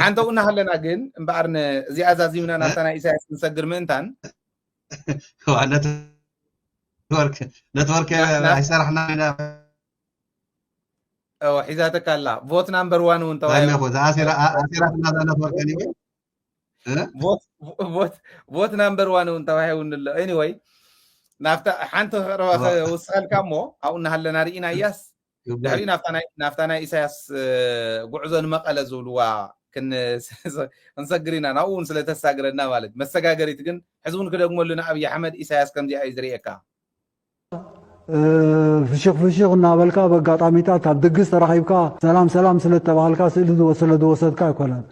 حانتو قلنا هلنا جن بقرن زي أزازيونا نفتنا إساس نسجر منتان هو نتورك هيسرحنا هنا أو حيزاتك الله فوت نمبر 1 وانت طيب يا فوز اسير هذا نتورك anyway فوت نمبر 1 وانت anyway نافتا حانتو وصل كامو أو نهلنا رئينا ياس دحري نافتنا إساس قعزون مقالة زولوا كن نسجرينا ناون سلة تسجرنا والد مسجاجري تجن حزون كده يقول لنا أبي أحمد إساس كم دي أيزريكا فشيخ نابلكا بقاطعميتا تبدقس رحيبكا سلام سلة تبالكا سلة دوسدكا يكونن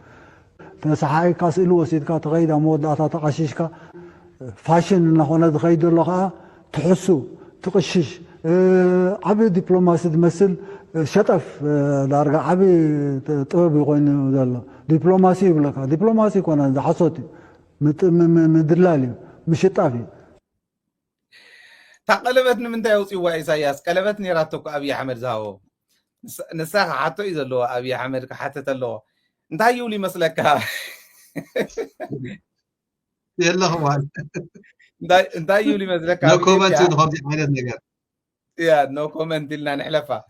تسحايكا سلو وسيدكا تغيدا مود أتا تقشيشكا فاشن نخونا تغيدو لغا تحسو تقشش عبي دبلوماسي تمثل شطف دارغا عبي طبب يقول ذلا دبلوماسي بلكا دبلوماسي كون حصوتي مدلالي مش طافي تقلبتني من تاوصي وإساياس قلبتني راتوك أبي أحمد زاو نساخ حتى إذا لو أبي أحمد حتى لو انت يولي مسلك يلا هو انت يولي مسلك نو كومنت نخوض حاجات نجار يا نو كومنت لنا نحلفها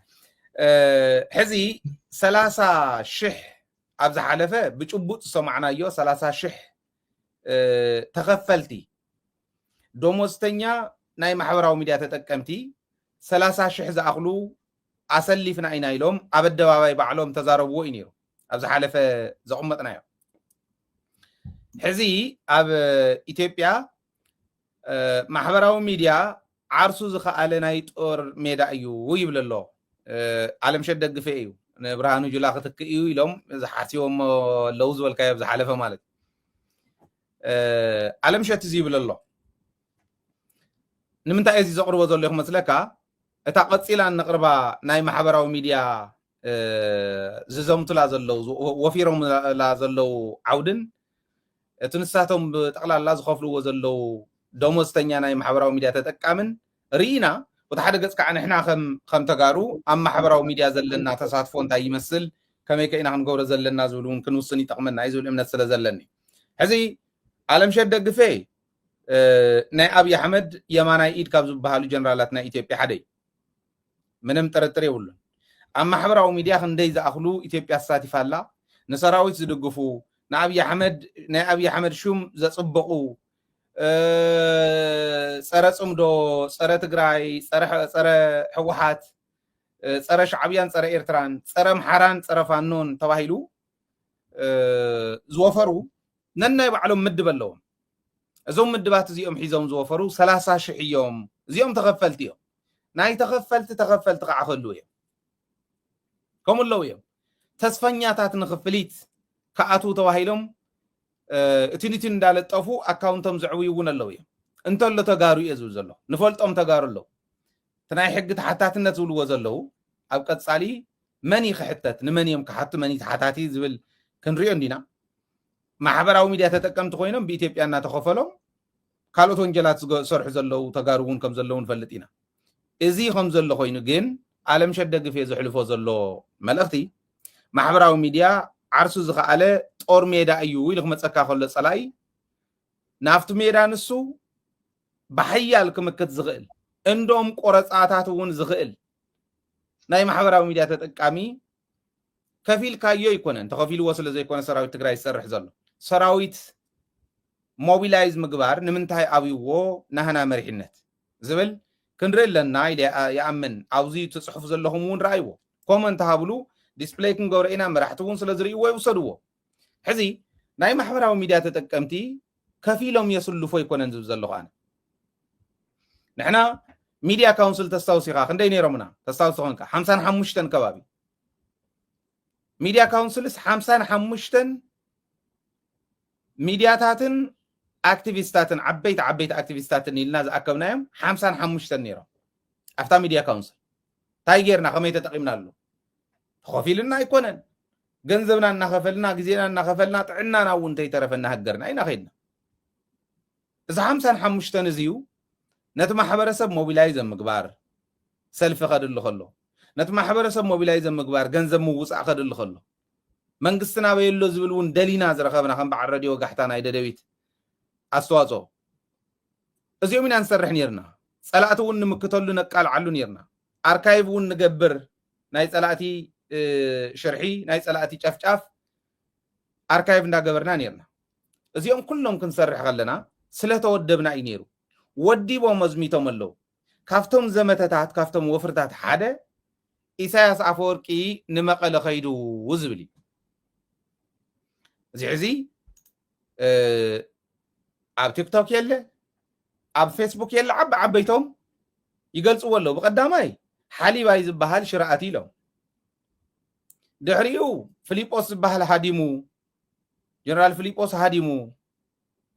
حزي 30 شح أبز حلفة بتشبوت سمعنا يو 30 شح تغفلتي دوموستنيا ناي محبراو ميديا تتقمتي 30 شح زاخلو أسلفنا إنا إلهم أبد دواوي بعلوم تزاربوا إنيرو أبز حلفة زقمتنا يو حزي أب إثيوبيا محبراو ميديا عرسو زخاله نايت اور ميدا ايو ويبل الله عالم شد دغفه ايو برهانو جلا خطك ايو يلوم زحاتيوم لوز والكايب زحلفه مالت عالم شت زيبل الله نمنتا ايزي زقربو زليكم مسلكا اتا قصيلا نقربا ناي محبراو ميديا ززمتلا زلو وفيرهم لا زلو عودن تنساتهم بتقلالا زخفلو زلو دومستنيا ناي محبراو ميديا تتقامن رينا وتحدى قص كعن احنا خم تجارو اما محبراو ميديا زلنا تصادفو انت يمثل كما كاين نغور زلنا زولون كنوسني تقمنا عايزو الامنه سلا زلني حزي عالم شد دغفي ناي ابي احمد يماناي ايد كاب زبحالو جنرالاتنا ايثيوبيا حدي منم ترتري يولن اما محبراو ميديا خندي زاخلو ايثيوبيا ساتيفالا نسراويت زدغفو نابي احمد شوم زصبقو صره صمدو صره تግራይ صره حوحات صره شعبيان صره ኤርትራን صره محران صره فانون ተባሂሉ ዝወፈሩ ነናይ ባዕሎም ምድብ ኣለዎም እዞም ምድባት እዚኦም ሒዞም ዝወፈሩ 30 ሺህ እዮም እዚኦም ተኸፈልቲ እዮም ናይ ተኸፈልቲ ከዓ ከሉ እዮም ከምለው እዮም ተስፈኛታት ንኽፍሊት ከኣቱ ተባሂሎም እቲኒቲ እንዳለጠፉ አካውንቶም ዝዕውይውን ኣለው እዮም እንተሎ ተጋሩ እዩ ዝብል ዘሎ ንፈልጦም ተጋሩ ኣለው ተናይ ሕጊ ተሓታትነት ዝብልዎ ዘለው ኣብ ቀጻሊ መን ይኽሕተት ንመን እዮም ክሓቱ መን ተሓታቲ ዝብል ክንሪኦ እንዲና ማሕበራዊ ሚድያ ተጠቀምቲ ኮይኖም ብኢትዮጵያ እናተኸፈሎም ካልኦት ወንጀላት ዝሰርሑ ዘለው ተጋሩ እውን ከም ዘለው ንፈልጥ ኢና እዚ ከም ዘሎ ኮይኑ ግን ዓለም ሸደግፍ ዝሕልፎ ዘሎ መልእኽቲ ማሕበራዊ ሚድያ ዓርሱ ዝኸኣለ ጦር ሜዳ እዩ ኢልኩም መጸካ ከሎ ጸላይ ናፍቱ ሜዳ ንሱ በሐያል ክምክት ዝኽእል እንዶም ቆረጻታት እውን ዝኽእል ናይ ማሕበራዊ ሚድያ ተጠቃሚ ከፊል ካዮ ይኮነን ተኸፊልዎ ስለ ዘይኮነ ሰራዊት ትግራይ ይሰርሕ ዘሎ ሰራዊት ሞቢላይዝ ምግባር ንምንታይ ኣብይዎ ናህና መሪሕነት ዝብል ክንርኢ ኣለና ይኣምን ኣብዚ ትጽሑፍ ዘለኹም እውን ረኣይዎ ኮመንት ሃብሉ ዲስፕሌይ ክንገብሮ ኢና መራሕቲውን ስለ ዝርእይዎ ይውሰድዎ ሕዚ ናይ ማሕበራዊ ሚድያ ተጠቀምቲ ከፊሎም የስልፎ ይኮነን ዝብል ዘለኹ ኣነ ንሕና ሚድያ ካውንስል ተስታውስ ኢኻ ክንደይ ነይሮምና ተስታውስ ኮንካ 55 ከባቢ ሚድያ ካውንስልስ 55 ሚድያታትን አክቲቪስታትን ዓበይቲ አክቲቪስታትን ኢልና ዝኣከብናዮም 55 ነይሮም ኣፍታ ሚድያ ካውንስል ታይ ጌርና ከመይ ተጠቂምና ኣሎ ተኸፊልና ኣይኮነን ገንዘብና እናኸፈልና ግዜና እናኸፈልና ጥዕናና እውን ተይተረፈና ሃገርና ኢና ኸይድና እዚ 55 እዚዩ ነቲ ማሕበረሰብ ሞቢላይዝ ምግባር ሰልፊ ኸድሉ ከሎ ነቲ ማሕበረሰብ ሞቢላይዝ ምግባር ገንዘብ ምውፃእ ኸድሉ ከሎ መንግስትና በየሎ ዝብልውን ደሊና ዝረኸብና ከም በዓል ሬድዮ ጋሕታ ናይ ደደቢት ኣስተዋጽኦ እዚኦም ኢና ንሰርሕ ነርና ጸላእቲ እውን ንምክተሉ ነቃልዓሉ ነርና ኣርካይቭ እውን ንገብር ናይ ጸላእቲ ሽርሒ ናይ ጸላእቲ ጨፍጫፍ ኣርካይቭ እንዳገበርና ነርና እዚኦም ኩሎም ክንሰርሕ ከለና ስለተወደብና እዩ ነይሩ ወዲቦም መዝሚቶም ኣለው ካፍቶም ዘመተታት ካፍቶም ወፍርታት ሓደ ኢሳያስ አፈወርቂ ንመቐለ ኸይዱ ዝብል እዚ ኣብ ቲክቶክ የለ ኣብ ፌስቡክ የለ ዓበይቶም ይገልጽዎ ኣለው ብቀዳማይ ሓሊባይ ዝበሃል ሽራኣት ኢሎም ድሕሪኡ ፊሊጶስ ዝበሃል ሃዲሙ ጀነራል ፊሊጶስ ሃዲሙ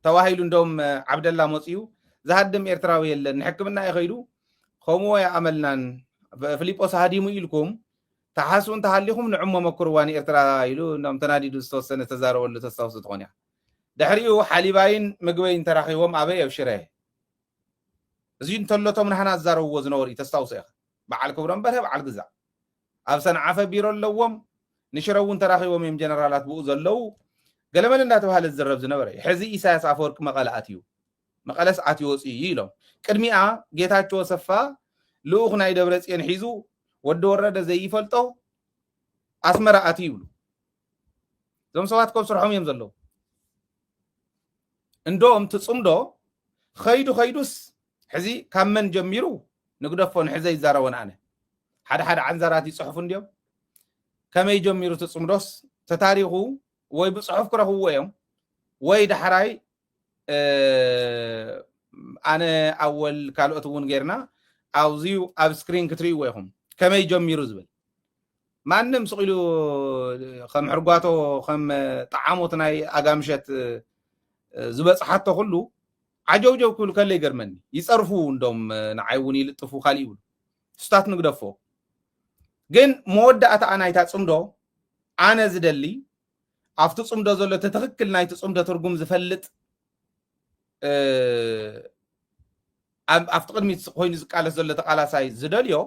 ተዋሂሉ እንደውም ዓብደላ መጽዩ ዝሃድም ኤርትራዊ የለን ንሕክምና ይኸይዱ ከምኡ ያኣመልናን ፊሊጶስ ሃዲሙ ኢልኩም ተሓስቡን ተሃሊኹም ንዕሞ መኩርዋን ኤርትራ ኢሉ እንደውም ተናዲዱ ዝተወሰነ ተዛረበሉ ተስታውሱ ትኾን እያ ድሕሪኡ ሓሊባይን ምግበይን ተራኺቦም ኣበይ ኣብ ሽረ እዚ እንተሎቶም ንሓና ዝዛረብዎ ዝነበሩ ተስታውሱ ኢኻ በዓል ክብሮም በርሀ በዓል ግዛእ ኣብ ሰንዓፈ ቢሮ ኣለዎም ንሽረ እውን ተራኺቦም እዮም ጀነራላት ብኡ ዘለው ገለመል እንዳተባሃለ ዝዝረብ ዝነበረ ሕዚ ኢሳያስ አፈወርቂ መቐለ ኣትዩ መቐለስ ኣትዩ ወፂኡ ኢሎም ቅድሚኣ ጌታቸው ሰፋ ልኡኽ ናይ ደብረጽዮን ሒዙ ወዲ ወረደ ዘይፈልጦ ኣስመራ ኣትዩ ይብሉ እዞም ሰባት ከም ስርሖም እዮም ዘለው እንደውም ትጽምዶ ኸይዱስ ሕዚ ካብ መን ጀሚሩ ንግደፎን ሕዘ ይዛረበን ኣነ ሓደ ዓንዛራት ይጽሕፉ እንዲዮም ከመይ ጀሚሩ ትጽምዶስ ተታሪኹ ወይ ብጽሑፍ ክረኽብዎ እዮም ወይ ዳሕራይ ኣነ ኣወል ካልኦት እውን ጌርና ኣብዚዩ ኣብ ስክሪን ክትርእይዎ ኢኹም ከመይ ጀሚሩ ዝብል ማንም ስቂሉ ከም ሕርጓቶ ከም ጣዓሞት ናይ ኣጋምሸት ዝበፅሓቶ ኩሉ ዓጀውጀው ክብሉ ከለ ይገርመኒ ይፀርፉ እንደም ንዓይ እውን ይልጥፉ ካሊእ ይብሉ ስታት ንግደፎ ግን መወዳእታ ናይታ ጽምዶ ኣነ ዝደሊ ኣብቲ ጽምዶ ዘሎ ትክክል ናይቲ ጽምዶ ትርጉም ዝፈልጥ ኣብቲ ቅድሚት ኮይኑ ዝቃለስ ዘሎ ተቃላሳይ ዝደልዮ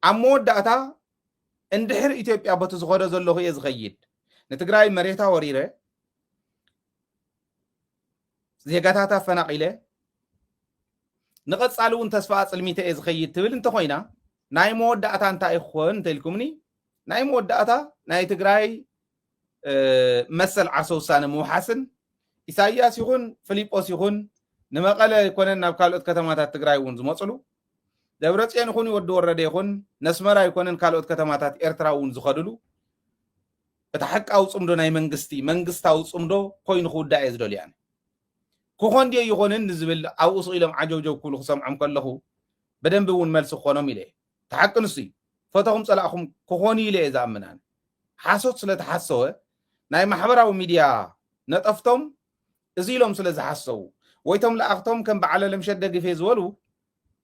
ኣብ መወዳእታ እንድሕር ኢትዮጵያ በቲ ዝኸደ ዘለኹ እየ ዝኸይድ ንትግራይ መሬታ ወሪረ ዜጋታት ኣፈናቂለ ንቐጻሊ እውን ተስፋ ኣጽልሚተ እየ ዝኸይድ ትብል እንተኾይና ናይ መወዳእታ እንታይ ይኾን እንተኢልኩምኒ ናይ መወዳእታ ናይ ትግራይ መሰል ዓርሰ ውሳነ ምውሓስን ኢሳያስ ይኹን ፊሊጶስ ይኹን ንመቐለ ይኮነን ናብ ካልኦት ከተማታት ትግራይ እውን ዝመጽሉ ደብረጽዮን ይኹን ወዲ ወረደ ይኹን ነስመራ ይኮነን ካልኦት ከተማታት ኤርትራ እውን ዝኸድሉ እቲ ሓቃዊ ጽምዶ ናይ መንግስታዊ ጽምዶ ኮይኑ ክውዳእ እየ ዝደልዩ ኣነ ክኾን ድዮ ይኹንን ንዝብል ኣብኡ ስኢሎም ዓጀውጀው ክብሉ ክሰምዖም ከለኹ በደንብ እውን መልሲ ክኾኖም ኢለ ተሓቂ ንሱ እዩ ፈተኹም ጸላእኹም ክኾኑ ኢለ እየ ዝኣምን ኣነ ሓሶት ስለተሓሰወ ናይ ማሕበራዊ ሚድያ ነጠፍቶም እዚ ኢሎም ስለ ዝሓሰቡ ወይቶም ለኣኽቶም ከም በዓለ ለምሸት ደግፌ ዝበሉ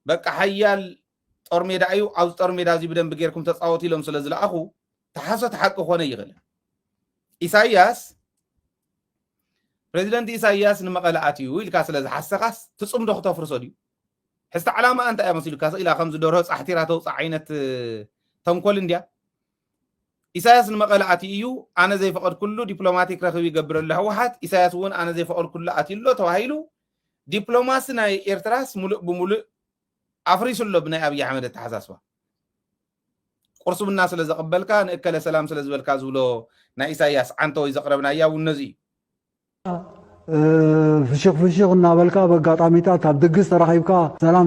በቃ ሓያል ጦር ሜዳ እዩ ኣብዚ ጦር ሜዳ እዚ ብደንብ ጌርኩም ተፃወቱ ኢሎም ስለ ዝለኣኹ ተሓሶት ሓቂ ኮነ ይኽእል ኢሳያስ ፕሬዚደንት ኢሳያስ ንመቐለ ኣትዩ ኢልካ ስለ ዝሓሰኻስ ትጽምዶ ክተፍርሶ ድዩ ሕዝቲ ዓላማ እንታይ እያ መሲሉካ ኢላ ከም ዝደርሆ ፃሕቲራ ተውፃእ ዓይነት ተንኮል እንድያ ኢሳያስ ንመቐለ ኣትዩ እዩ ኣነ ዘይፈቐድ ኩሉ ዲፕሎማቲክ ረኽቢ ይገብረሉ ህወሓት ኢሳያስ እውን ኣነ ዘይፈቐድ ኩሉ ኣትዩሎ ተባሂሉ ዲፕሎማሲ ናይ ኤርትራስ ሙሉእ ብሙሉእ ኣፍሪሱሎ ብናይ ኣብይ ኣሕመድ ኣተሓሳስባ ቁርሱ ብና ስለ ዘቐበልካ ንእከለ ሰላም ስለ ዝበልካ ዝብሎ ናይ ኢሳያስ ዓንተ ወይ ዘቕረብናያ እውን ነዚ ፍሽኽ እናበልካ በጋጣሚታት ኣብ ድግስ ተራኺብካ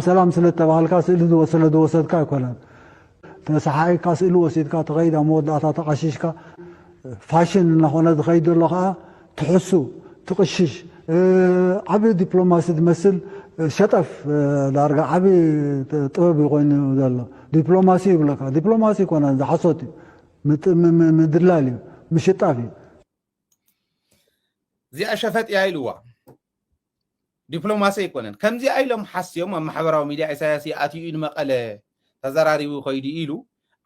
ሰላም ስለተባሃልካ ስእሊ ስለዝወሰድካ ኣይኮነን ተሰሓይካ ስእሊ ወሲድካ ተኸይድ ኣብ መወዳእታ ተቐሺሽካ ፋሽን እናኾነ ዝኸይድ ዘሎ ከዓ ትሕሱ ትቕሽሽ ዓብዪ ዲፕሎማሲ ዝመስል ሸጠፍ ዳርጋ ዓብዪ ጥበብ ኮይኑ ዘሎ ዲፕሎማሲ ይብለካ ዲፕሎማሲ ይኮነን ዝሓሶት እዩ ምድላል እዩ ምሽጣፍ እዩ እዚኣ ሸፈጥ እያ ኢልዋ ዲፕሎማሲ ኣይኮነን ከምዚኣ ኢሎም ሓስዮም ኣብ ማሕበራዊ ሚድያ ኢሳያስ ኣትዩ ንመቐለ ተዘራሪቡ ኸይዱ ኢሉ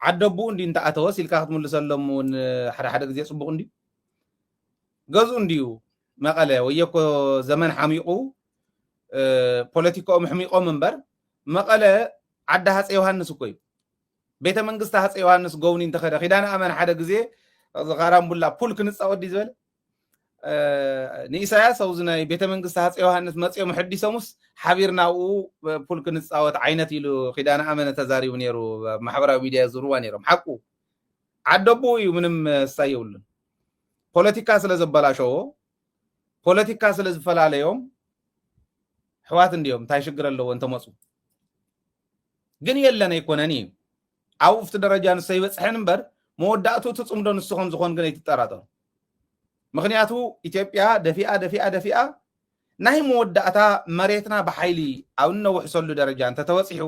ዓደቡኡ እንዲ እንተኣተወስ ኢልካ ክትምልሰሎም እውን ሓደ ግዜ ጽቡቕ እንዲ ገዝኡ እንዲዩ መቐለ ወየኮ ዘመን ሓሚቑ ፖለቲካኦም ሕሚቆም እምበር መቐለ ዓዲ ሃፀይ ዮሃንስ እኮ እዩ ቤተ መንግስቲ ሃፀይ ዮሃንስ ጎብኒ እንተኸደ ኺዳነ ኣመን ሓደ ግዜ غارام بولا بول كنصاوت دي زبل نيساياس او زناي بيت منغست هاص يوحنس مصيو محديسومس حبيرناو بول كنصاوت عينت يلو خدانا امنه تزاريو نيرو محبراوي ميديا زروا نيرم حقو عدبو يمنم سايولن ፖለቲካ ስለዘበላሸው ፖለቲካ ስለዝፈላለዮም ሕዋት እንዲዮም ታይ ሽግር አለው እንተመጹ ግን የለነ ኢኮኖሚ አው ፍት ደረጃ ንሰ ይበጽሕን እምበር መወዳእቱ ትጽምዶ ንስኹም ዝኾን ግን ይተጠራጠሩ ምክንያቱ ኢትዮጵያ ደፊአ ናይ መወዳእታ መሬትና በኃይሊ አው ነው ሕሰሉ ደረጃ እንተ ተወጽሑ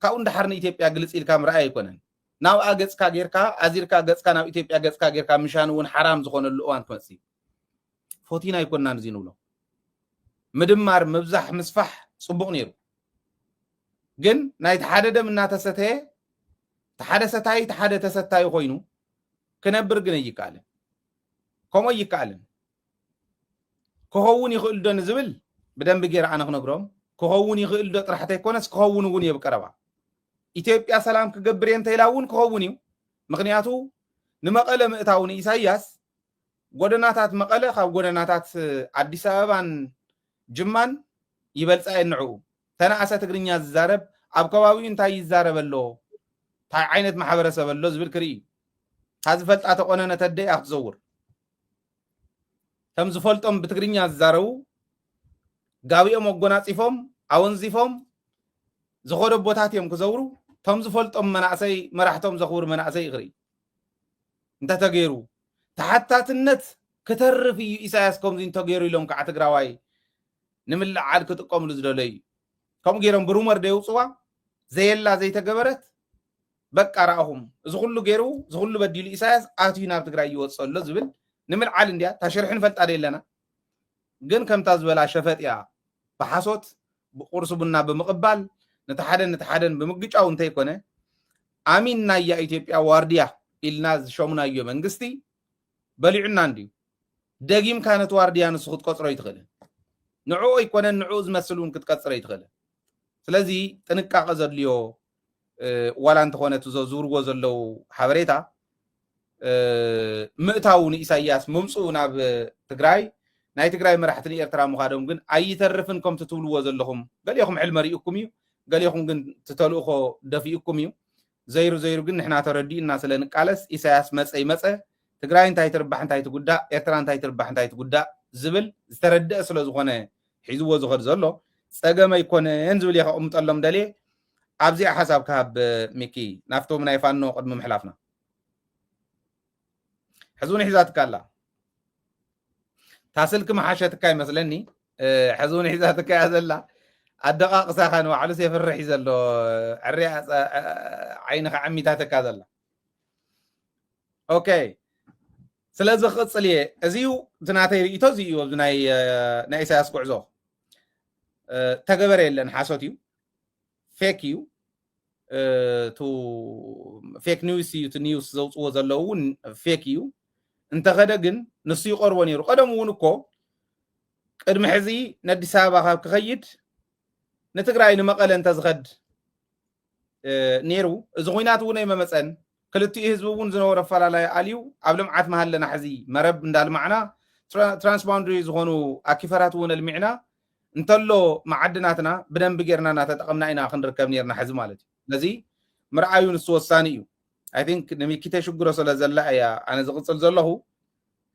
ካው እንደሐርን ኢትዮጵያ ግልጽ ኢልካ ምርአይ አይኮነን ናው አገጽካ ጌርካ አዚርካ ገጽካ ናው ኢትዮጵያ ገጽካ ጌርካ ምሻንውን حرام ዝኾነሉ እዋን ትመጽ ፎቲና ይኮናን ዚኑ ብሎ ምድማር ምብዛሕ ምስፋሕ ጽቡቕ ነይሩ ግን ናይ ተሓደ ደም እናተሰተየ ተሓደ ሰታይ ተሓደ ተሰታይ ኮይኑ ክነብር ግን ይቃለ ኮሞ ይቃለ كهون يخل دون زبل بدن بغير انا نغرم كهون يخل دو طرحته يكونس كهون ون يبقربا ኢትዮጵያ ሰላም ከገብሬን ተይላውን ከሆውኒው ምክንያቱ ንመቀለ ምእታውን ኢሳያስ ጎደናታት መቀለ ካብ ጎደናታት አዲስ አበባን ጅማን ይበልጻ ይንዑ ተናአሰ ትግርኛ ዝዛረብ ኣብ ከባቢው እንታይ ይዛረበሎ ታይ ዓይነት ማሕበረሰብ ኣሎ ዝብል ክሪ ሃዝ ፈልጣ ተቆነነ ተደይ አክዘውር ተም ዝፈልጦም ብትግርኛ ዝዛረቡ ጋቢኦም ወጎናጽፎም አወንዚፎም ዝኸደ ቦታት እዮም ክዘውሩ ተም ዝፈልጦም መናእሰይ መራሕቶም ዘኽብር መናእሰይ ይኽሪ እንተ ተገይሩ ተሓታትነት ከተርፍ እዩ ኢሳያስ ከምዚ እንተገይሩ ኢሎም ከዓ ትግራዋይ ንምልዓል ክጥቀምሉ ዝደለዩ ከምኡ ገይሮም ብሩመር ደይውፅዋ ዘየላ ዘይተገበረት በቃ ረአኹም እዚ ኩሉ ገይሩ እዚ ኩሉ በዲሉ ኢሳያስ ኣትዩ ናብ ትግራይ ይወፅሎ ዝብል ንምልዓል እንድያ ታሽርሕን ፈልጣ ደየለና ግን ከምታ ዝበላ ሸፈጥያ ብሓሶት ብቁርስ ቡና ብምቕባል ነተሓደን ብምግጫው እንታይ ኮነ አሚንና ያ ኢትዮጵያ ዋርዲያ ኢልና ዝሾሙናዮ መንግስቲ በሊዕና እንዲዩ ደጊም ካነት ዋርዲያ ንሱ ክትቆጽሮ ይትኽእል ንዑ ይኮነን ንዑ ዝመስሉን ክትቀጽሮ ይትኽእል ስለዚ ጥንቃቐ ዘድልዮ ዋላ እንተኾነት ዝውርዎ ዘለው ሓበሬታ ምእታው ንኢሳያስ ምምፁ ናብ ትግራይ ናይ ትግራይ መራሕትን ኤርትራ ምኻዶም ግን ኣይተርፍን ከም ትትብልዎ ዘለኹም ገሊኹም ሕልመ ሪእኩም እዩ ገሊኹም ግን ትተልእኾ ደፊእኩም እዩ ዘይሩ ግን ንሕና ተረዲእና ስለንቃለስ ኢሳያስ መፀ ትግራይ እንታይ ትርባሕ እንታይ ትጉዳእ ኤርትራ እንታይ ትርባሕ እንታይ ትጉዳእ ዝብል ዝተረድአ ስለ ዝኾነ ሒዝዎ ዝኸድ ዘሎ ፀገመ ይኮነን ዝብል የኸቕምጠሎም ደልየ ኣብዚኣ ሓሳብ ካብ ሚኪ ናፍቶም ናይ ፋኖ ቅድሚ ምሕላፍና ሕዙን ሒዛትካ ኣላ ታስልክ መሓሸትካ ይመስለኒ ሕዙን ሒዛትካ እያ ዘላ ኣደቃቕ ሳኻን ባዕሉ ሰይፍርሕ እዩ ዘሎ ዕርያ ዓይንኻ ዓሚታትካ ዘላ ኦኬ ስለዚ ክቕፅል እየ እዚዩ እቲ ናተይ ርእቶ እዚ እዩ ኣብዚ ናይ ኢሳያስ ጉዕዞ ተገበረ የለን ሓሶት እዩ ፌክ እዩ ፌክ ኒውስ እዩ እቲ ኒውስ ዘውፅዎ ዘለዉ እውን ፌክ እዩ እንተኸደ ግን ንሱ ይቐርቦ ነይሩ ቀደም እውን እኮ ቅድሚ ሕዚ ንኣዲስ ኣበባ ካብ ክኸይድ ንትግራይ ንመቐለ እንተዝኸድ ነይሩ እዚ ኩናት እውን ኣይመመፀን ክልቲኡ ህዝቢ እውን ዝነበረ ኣፈላላይ ኣልዩ ኣብ ልምዓት መሃለና ሕዚ መረብ እንዳልማዕና ትራንስባውንደሪ ዝኾኑ ኣኪፈራት እውን ኣልሚዕና እንተሎ ማዓድናትና ብደንቢ ጌርና እናተጠቐምና ኢና ክንርከብ ነርና ሕዚ ማለት እዩ ስለዚ ምርኣዩ ንሱ ወሳኒ እዩ ኣይ ቲንክ ንሚኪ ተሽግሮ ስለ ዘላ እያ ኣነ ዝቕፅል ዘለኹ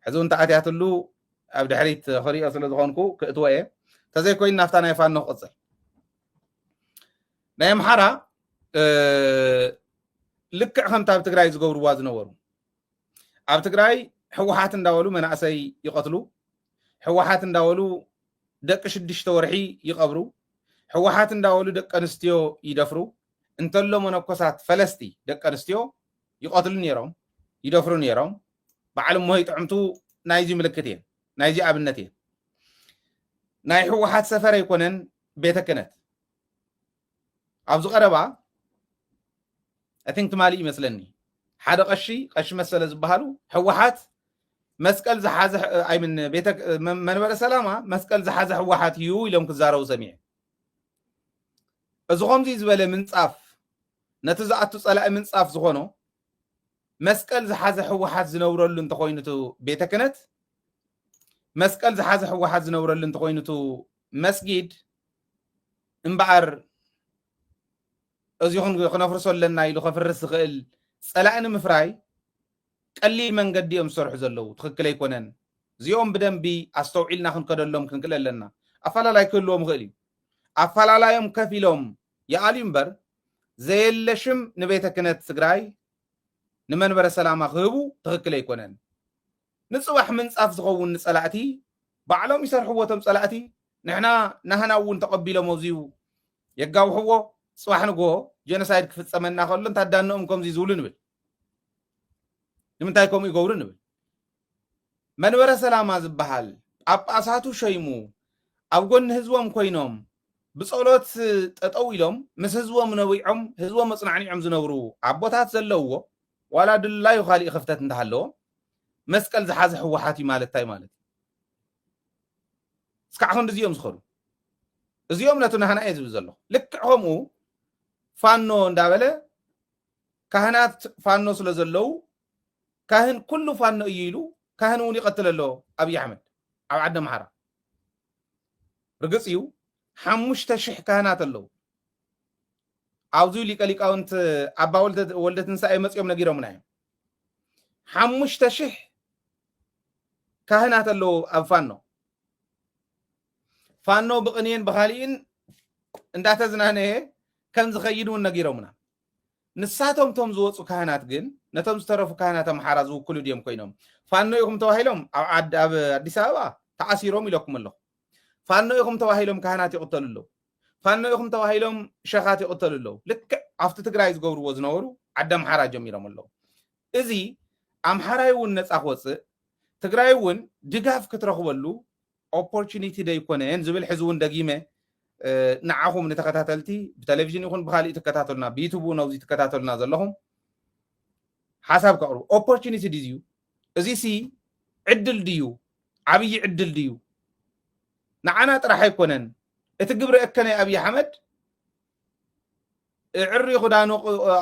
ሕዚ እውን ተኣትያትሉ ኣብ ድሕሪት ክሪኦ ስለ ዝኾንኩ ክእትወ እየ ተዘይኮይኑ ናፍታ ናይ ፋኖ ክቕፅል ናይ ኣምሓራ ልክዕ ከምቲ ኣብ ትግራይ ዝገብርዋ ዝነበሩ ኣብ ትግራይ ሕወሓት እንዳበሉ መናእሰይ ይቐትሉ ሕወሓት እንዳበሉ ደቂ 6 ወርሒ ይቐብሩ ሕወሓት እንዳበሉ ደቂ ኣንስትዮ ይደፍሩ እንተሎ መነኮሳት ፈለስቲ ደቂ ኣንስትዮ ይቐትሉ ነይሮም ይደፍሩ ነይሮም በዓል ሞይ ጥዕምቱ ናይዚ ምልክት እየ ናይዚ ኣብነት እየ ናይ ሕወሓት ሰፈር ኣይኮነን ቤተ ክህነት ኣብዚ ቀረባ ኣቲንክ ትማሊ ይመስለኒ ሓደ ቀሺ መሰለ ዝበሃሉ ሕወሓት መስቀል ዝሓዘ ኣይምን ቤተ መንበረ ሰላማ መስቀል ዝሓዘ ሕወሓት እዩ ኢሎም ክዛረቡ ሰሚዐ እዚ ከምዚ ዝበለ ምንፃፍ ነቲ ዝኣቱ ፀላኢ ምንፃፍ ዝኾኖ مسكل زحازة حوحات زنورل انت خوينتو بيت كنت مسكل زحازة حوحات زنورل انت خوينتو مسجد امبعر ازيخون خنفرسول لنا يلو خفرس خيل صلاقنا مفراي قليل من قديهم سرح زلو تخكل يكونن زيوم بدنبي استوعلنا خنكدلهم كنكللنا افلا لا كلهم غلي افلا لا يوم كفيلهم يا عليمبر زي اللشم نبيتك كانت تግራይ ንመንበረ ሰላማ ክህቡ ትክክል ኣይኮነን ንጽባሕ ምንጻፍ ዝኸውን ንጸላእቲ ባዕሎም ይሰርሕዎቶም ጸላእቲ ንሕና ናህና እውን ተቐቢሎም ወዚዩ የጋውሕዎ ጽባሕ ንጎ ጀኖሳይድ ክፍጸመና ከሎ እንታዳንኦም ከምዚ ዝብሉ ንብል ንምንታይ ከምኡ ይገብሩ ንብል መንበረ ሰላማ ዝበሃል ጳጳሳቱ ሸይሙ ኣብ ጎኒ ህዝቦም ኮይኖም ብጸሎት ጠጠው ኢሎም ምስ ህዝቦም ነዊዖም ህዝቦም መጽናዕኒዖም ዝነብሩ ኣቦታት ዘለውዎ ዋላ ድላይ ኻሊእ ክፍተት እንተሃለዎ መስቀል ዝሓዘ ሕወሓት ማለትታይ ማለት እስካዕ እዚኦም ዝኸዱ እዚኦም ነቱ ናህና እየ ዝብል ዘሎ ልክዕ ከምኡ ፋኖ እንዳበለ ካህናት ፋኖ ስለ ዘለው ካህን ኩሉ ፋኖ እዩ ኢሉ ካህን እውን ይቀትል ኣሎ ኣብይ ኣሕመድ ኣብ ዓዲ ኣምሓራ ርግፅ እዩ 5,000 ካህናት ኣለው ኣብዙ ሊቀሊቃውንት ኣባ ወልደ ትንሳኤ መፅኦም ነጊሮምና እዮም 5,000 ካህናት ኣለው ኣብ ፋኖ ብቕንየን ብኻሊእን እንዳተዝናነየ ከም ዝኸይድ እውን ነጊሮምና ንሳቶም ቶም ዝወፁ ካህናት ግን ነቶም ዝተረፉ ካህናት ኣምሓራ ዝውክሉ ድዮም ኮይኖም ፋኖ ኢኹም ተባሂሎም ኣብ ኣዲስ ኣበባ ተኣሲሮም ኢለኩም ኣለኹ ፋኖ ኢኹም ተባሂሎም ካህናት ይቕተሉ ኣለዉ ፋኖ ኢኹም ተባሂሎም ሸኻት ይቕተሉ ኣለዉ ልክዕ ኣብቲ ትግራይ ዝገብርዎ ዝነበሩ ዓዲ ኣምሓራ ጀሚሮም ኣለዉ እዚ ኣምሓራይ እውን ነፃ ክወፅእ ትግራይ እውን ድጋፍ ክትረኽበሉ ኦፖርቹኒቲ ደይኮነን ዝብል ሕዚ እውን ደጊመ ንዓኹም ንተከታተልቲ ብቴሌቪዥን ይኹን ብኻሊእ ትከታተሉና ብዩቱብ እውን ኣብዚ ትከታተሉና ዘለኹም ሓሳብ ከቕርቡ ኦፖርቹኒቲ ድዩ እዚ ሲ ዕድል ድዩ ዓብይ ዕድል ድዩ ንዓና ጥራሕ ኣይኮነን እቲ ግብሪ እከነ ኣብይ ኣሕመድ ዕሪ ክዳኑ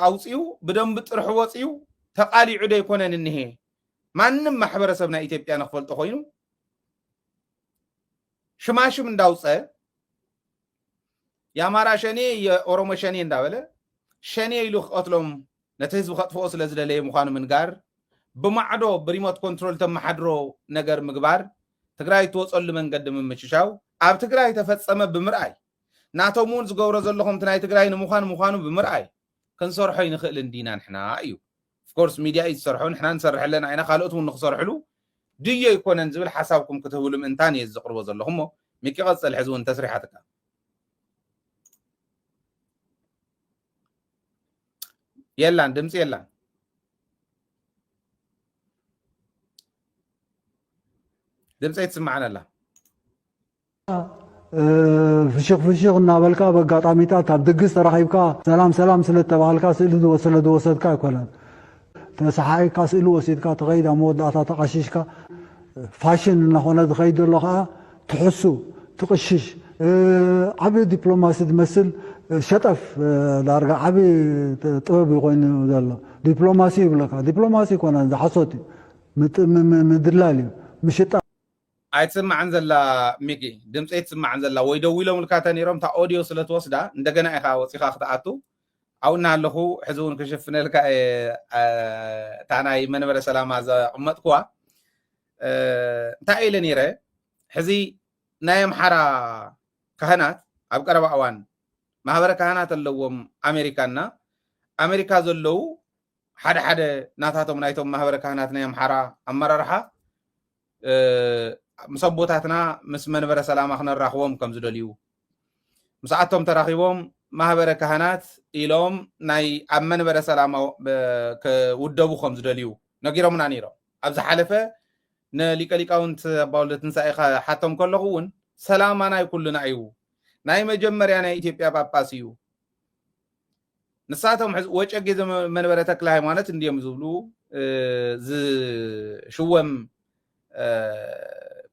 ኣውፅኡ ብደንብ ጥርሑ ወፅኡ ተቃሊዑ ደይኮነን እንሄ ማንም ማሕበረሰብ ናይ ኢትዮጵያ ንኽፈልጦ ኮይኑ ሽማሽም እንዳውፀ የአማራ ሸኔ የኦሮሞ ሸኔ እንዳበለ ሸኔ ኢሉ ክቀትሎም ነቲ ህዝቢ ከጥፍኦ ስለ ዝደለየ ምዃኑ ምንጋር ብማዕዶ ብሪሞት ኮንትሮል ተመሓድሮ ነገር ምግባር ትግራይ ትወፀሉ መንገዲ ምምችሻው ኣብ ትግራይ ተፈጸመ ብምርኣይ ናቶም እውን ዝገብሮ ዘለኹም ናይ ትግራይ ንምዃኑ ብምርኣይ ክንሰርሖ ይንኽእል እንዲና ንሕና እዩ ኦፍኮርስ ሚድያ እዩ ዝሰርሖ ንሕና ንሰርሕ ኣለና ኢና ካልኦት እውን ንክሰርሕሉ ድዮ ይኮነን ዝብል ሓሳብኩም ክትህብሉ ምእንታን እየ ዘቕርቦ ዘለኹም ሞ ሚኪ ቀፅል ሕዚ እውን ተስሪሓትካ የላን ድምፂ የላን ድምፂ ይትስማዓና ኣላ ፍሽኽ እናበልካ በጋጣሚታት ኣብ ድግስ ተራኺብካ ሰላም ስለተባሃልካ ስእሊ ስለዝወሰድካ ኣይኮነን ተሰሓይካ ስእሊ ወሲድካ ተኸይድ ኣብ መወዳእታ ተቐሺሽካ ፋሽን እናኾነ ዝኸይድ ዘሎ ከዓ ትሕሱ ትቕሽሽ ዓብዪ ዲፕሎማሲ ዝመስል ሸጠፍ ዳርጋ ዓብዪ ጥበብ ኮይኑ ዘሎ ዲፕሎማሲ ይብለካ ዲፕሎማሲ ይኮነን ዝሓሶት እዩ ምድላል እዩ ምሽጣ ኣይትስማዕን ዘላ ሚኪ ድምፂ ኣይትስማዕን ዘላ ወይ ደው ኢሎም ልካተ ነይሮም እታ ኦዲዮ ስለትወስዳ እንደገና ኢኻ ወፂኻ ክትኣቱ ኣብና ኣለኹ ሕዚ እውን ክሽፍነልካ እታ ናይ መንበረ ሰላማ ዘቕመጥክዋ እንታይ ኢለ ነይረ ሕዚ ናይ ኣምሓራ ካህናት ኣብ ቀረባ እዋን ማህበረ ካህናት ኣለዎም ኣሜሪካና ኣሜሪካ ዘለው ሓደ ናታቶም ናይቶም ማህበረ ካህናት ናይ ኣምሓራ ኣመራርሓ ምስ ኣቦታትና ምስ መንበረ ሰላማ ክነራኽቦም ከም ዝደልዩ ምስኣቶም ተራኺቦም ማህበረ ካህናት ኢሎም ናይ ኣብ መንበረ ሰላማ ክውደቡ ከም ዝደልዩ ነጊሮምና ነይሮም ኣብ ዝሓለፈ ንሊቀሊቃውንት ኣባ ወልደ ትንሳኤ ሓቶም ከለኹ እውን ሰላማ ናይ ኩሉና እዩ ናይ መጀመርያ ናይ ኢትዮጵያ ጳጳስ እዩ ንሳቶም ወጨጌ መንበረ ተክለ ሃይማኖት እንዲዮም ዝብሉ ዝሽወም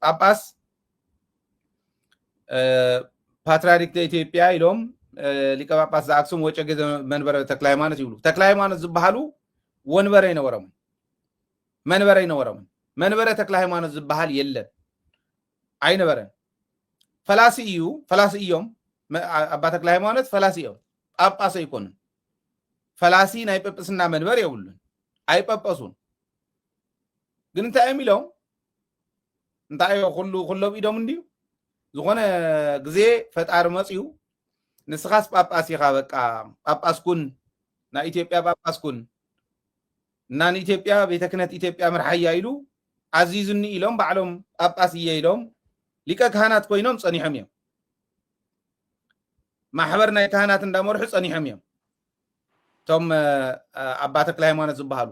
ጳጳስ ፓትርያርክ ኢትዮጵያ ኢሎም ሊቀ ጳጳስ ዘአክሱም ወጨጌ መንበረ ተክለ ሃይማኖት ይብሉ ተክለ ሃይማኖት ዝበሃሉ ወንበረ ይነበረም መንበረ ተክለ ሃይማኖት ዝበሃል የለን አይነበረን ፈላሲ እዮም አባ ተክለ ሃይማኖት ፈላሲ እዮም ጳጳስ አይኮኑን ፈላሲ ናይ ጵጵስና መንበር የብሉን አይጳጳሱን ግን እንታይ የሚለው እንታይ ኩሎም ኢዶም እንዲሁ ዝኾነ ግዜ ፈጣሪ መጽዩ ንስኻስ ጳጳስ ኢኻ በቃ ጳጳስ ኩን ናይ ኢትዮጵያ ጳጳስ ኩን እና ንኢትዮጵያ ቤተ ክህነት ኢትዮጵያ ምርሓያ ኢሉ አዚዙኒ ኢሎም ባዕሎም ጳጳስ እየ ኢሎም ሊቀ ካህናት ኮይኖም ጸኒሖም እዮም ማሕበር ናይ ካህናት እንዳመርሑ ጸኒሖም እዮም ቶም አባ ተክለ ሃይማኖት ዝበሃሉ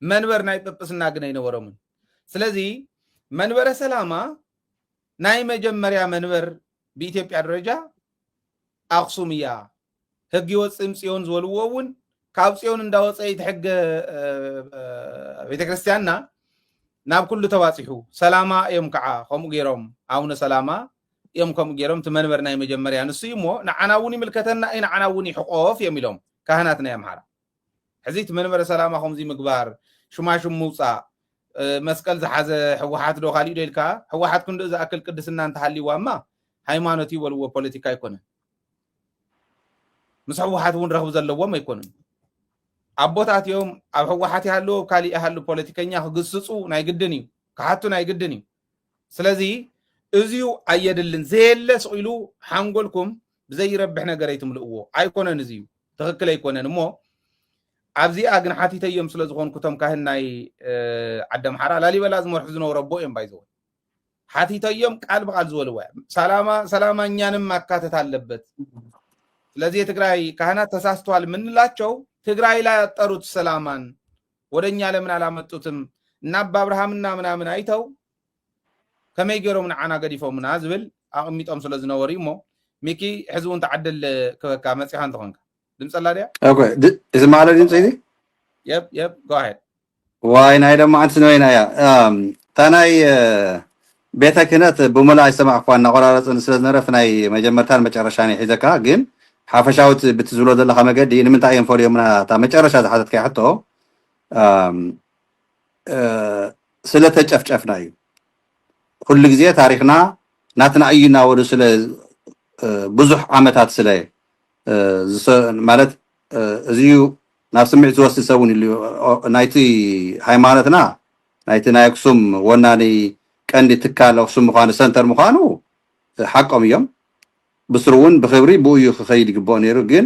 መንበር ናይ ጵጵስና ግን አይነበሮምን ስለዚ መንበረ ሰላማ ናይ መጀመርያ መንበር በኢትዮጵያ ደረጃ አክሱም እያ ሕጊ ወፅም ጽዮን ዝበልዎ እውን ካብ ጽዮን እንዳወፀ ይትሕገ ቤተክርስቲያንና ናብ ኩሉ ተዋፂሑ ሰላማ እዮም ከዓ ከምኡ ገይሮም አቡነ ሰላማ እዮም ከምኡ ገይሮም እቲ መንበር ናይ መጀመርያ ንሱ እሞ ንዓና እውን ይምልከተና ንዓና እውን ይሕቆፍ እዮም ኢሎም ካህናት ናይ አምሓራ ሕዚ እቲ መንበረ ሰላማ ከምዚ ምግባር ሽማሽም ምውፃእ መስቀል ዝሓዘ ሕወሓት ዶ ካሊእ ዶ ኢልካ ሕወሓት ክንዶ ዝኣክል ቅድስና እንተሃልይዋማ ሃይማኖት ይበልዎ ፖለቲካ አይኮነን ምስ ሕወሓት እውን ረኽቢ ዘለዎም አይኮነን አቦታት እዮም ኣብ ሕወሓት ያሉ ካሊእ ያሉ ፖለቲከኛ ክግስጹ ናይ ግድን እዩ ካሓቱ ናይ ግድን እዩ ስለዚ እዚዩ አየድልን ዘየለ ስኢሉ ሓንጎልኩም ብዘይረብሕ ነገር አይትምልእዎ አይኮነን እዚዩ ትክክል አይኮነን እሞ ኣብዚ አግን ሓቲተዮም ስለ ዝኾንኩቶም ካህን ናይ ዓዲ አምሓራ ላሊበላ ዝመርሑ ዝነበሩ ኣቦ እዮም ባይዘው ሓቲተዮም ቃል በቃል ዝበልዋ ሰላማኛንም ማካተት አለበት ስለዚህ የትግራይ ካህናት ተሳስተዋል ምንላቸው ትግራይ ላይ ያጠሩት ሰላማን ወደኛ ለምን አላመጡትም እና አባ አብርሃምና ምናምን አይተው ከመይገሮም ንዓና ገዲፎምና ዝብል አቅሚጦም ስለ ዝነበሩ እሞ ሚኪ ሕዝቡን ተዓደል ከበካ መጽሐን ተኾንካ ድምጸላዲያ ኦኬ እዚ ማለት ድምጽ እዚ yep go ahead ዋይ ናይ ደማ አንተ ነይና ያ ታናይ ቤተ ክህነት ብሙላይ ሰማዕ ኳን ናቆራረጽን ስለ ዝነረፍ ናይ መጀመርታን መጨረሻን ሒዘካ ግን ሓፈሻውት ብትዝብሎ ዘለኻ መገዲ ንምንታይ እዮም ፎርዮምና ታ መጨረሻ ዝሓተትካ ሕቶ ስለ ተጨፍጨፍና እዩ ኩሉ ግዜ ታሪክና ናትና እዩና ወደ ስለ ብዙሕ ዓመታት ስለ ማለት እዚዩ ናብ ስምዒት ዝወስድ ሰውን ኢሉ ናይቲ ሃይማኖትና ናይቲ ናይ አክሱም ወናኒ ቀንዲ ትካል አክሱም ምዃኑ ሰንተር ምዃኑ ሓቆም እዮም ብስሩውን ብኽብሪ ብኡዩ ክኸይድ ይግብኦ ነይሩ ግን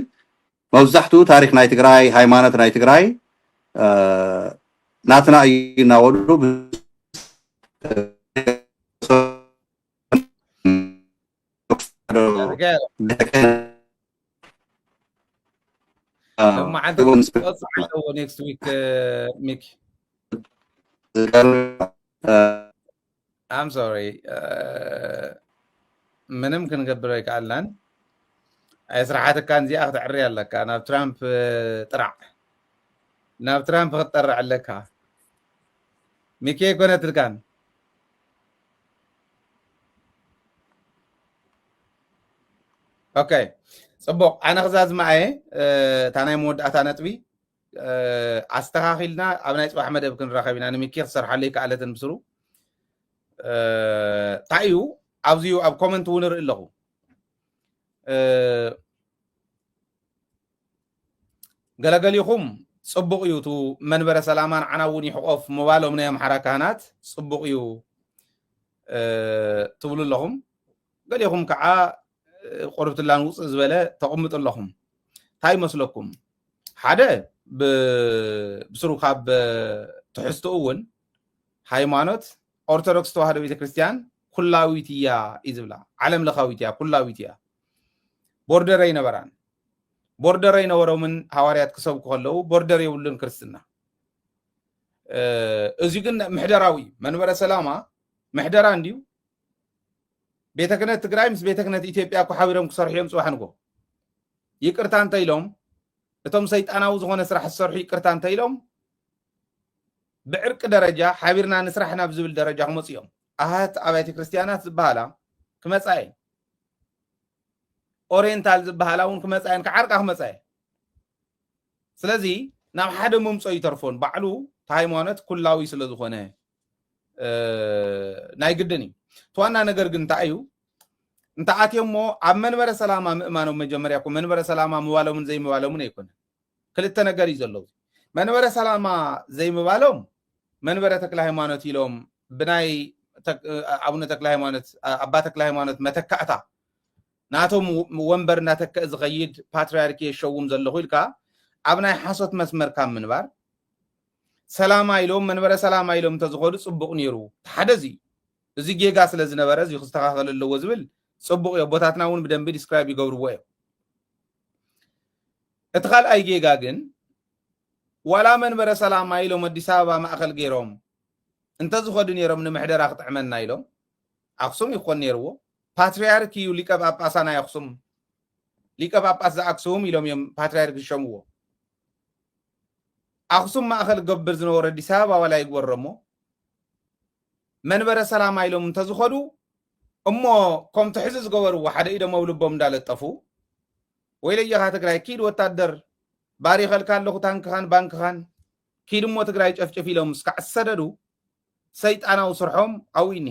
መብዛሕትኡ ታሪክ ናይ ትግራይ ሃይማኖት ናይ ትግራይ ናትና እዩና ወዱ next week Mick I'm sorry ምንም ክንገብር ይካላን አይስራሓትካ እንዚ አኽትዕሪ ያለካ ናብ ትራምፕ ጥራዕ ናብ ትራምፕ ክጠርዕ ኣለካ ሚኬ ኮነትልካን ኦኬ ጽቡቅ ኣነ ክዛዝ ማየ ታናይ መወዳእታ ነጥቢ ኣስተኻኺልና ኣብ ናይ ጽባሕ መደብ ክንራኸብ ኢና ንሚኪ ክሰርሓለይ ከኣለትን ብስሩ ታዩ ኣብዚዩ ኣብ ኮመንት እውን ርኢ ኣለኹ ገለገሊኹም ጽቡቕ እዩ ቱ መንበረ ሰላማን ዓና እውን ይሕቆፍ ምባሎም ናይ ኣምሓራ ካህናት ጽቡቕ እዩ ትብሉ ኣለኹም ገሊኹም ከዓ ቆርብትላን ውፅእ ዝበለ ተቐምጡ ኣለኹም እንታይ መስለኩም ሓደ ብስሩ ካብ ትሕዝትኡ እውን ሃይማኖት ኦርቶዶክስ ተዋህዶ ቤተክርስቲያን ኩላዊት እያ ይዝብላ ዓለም ለኻዊት እያ ኩላዊት እያ ቦርደር አይነበራን ቦርደር አይነበሮምን ሐዋርያት ክሰብኩ ከለው ቦርደር የብሉን ክርስትና እዚ ግን ምሕደራዊ መንበረ ሰላማ ምሕደራ እንዲሁ ቤተ ክህነት ትግራይ ምስ ቤተ ክህነት ኢትዮጵያ ኩሓቢሮም ክሰርሑ እዮም ጽባሕ ንጎ ይቅርታ እንተኢሎም እቶም ሰይጣናዊ ዝኾነ ስራሕ ዝሰርሑ ይቅርታ እንተኢሎም ብዕርቂ ደረጃ ሓቢርና ንስራሕና ብዝብል ደረጃ ክመፁ እዮም ኣሃት አብያተ ክርስቲያናት ዝበሃላ ክመጻይ ኦሪየንታል ዝበሃላ እውን ክመጻይን ከዓርቃ ክመጻይ ስለዚ ናብ ሓደ መምጾ ይተርፎን ባዕሉ ሃይማኖት ኩላዊ ስለ ዝኾነ ናይ ግድን እዩ ተዋና ነገር ግን እንታይ እዩ እንተኣትየሞ ኣብ መንበረ ሰላማ ምእማኖም መጀመርያ እኮ መንበረ ሰላማ ምባሎምን ዘይምባሎምን ኣይኮነ ክልተ ነገር እዩ ዘለዎ መንበረ ሰላማ ዘይምባሎም መንበረ ተክለ ሃይማኖት ኢሎም ብናይ አቡነ ተክለ ሃይማኖት አባ ተክለ ሃይማኖት መተካእታ ናቶም ወንበር እናተከእ ዝኸይድ ፓትርያርክ የሸውም ዘለኹ ኢልካ ኣብ ናይ ሓሶት መስመር ካብ ምንባር ሰላማ ኢሎም መንበረ ሰላማ ኢሎም ተዝኾዱ ጽቡቕ ነይሩ ሓደዚ እዚ ጌጋ ስለ ዝነበረ እዚ ክስተኻኸል ኣለዎ ዝብል ጽቡቕ እዩ ቦታትና እውን ብደንቢ ዲስክራይብ ይገብርዎ እዮም እቲ ካልኣይ ጌጋ ግን ዋላ መንበረ ሰላማ ኢሎም ኣዲስ ኣበባ ማእኸል ገይሮም እንተ ዝኸዱ ነይሮም ንምሕደራ ክጥዕመና ኢሎም ኣክሱም ይኾን ነይርዎ ፓትርያርክ እዩ ሊቀ ጳጳሳ ናይ ኣክሱም ሊቀ ጳጳስ ዘኣክሱም ኢሎም እዮም ፓትርያርክ ዝሸምዎ ኣክሱም ማእኸል ገብር ዝነበረ ኣዲስ ኣበባ ዋላ ይግበሮሞ መንበረ ሰላማ ኢሎም እንተ ዝኸዱ እሞ ከምቲ ሕዚ ዝገበርዎ ሓደ ኢዶም ኣብ ልቦም እንዳለጠፉ ወይ ለየኻ ትግራይ ኪድ ወታደር ባሪኸልካ ኣለኹ ታንክኻን ባንክኻን ኪድ እሞ ትግራይ ጨፍጨፍ ኢሎም እስካዕ ዝሰደዱ ሰይጣናዊ ስርሖም ኣዊኒ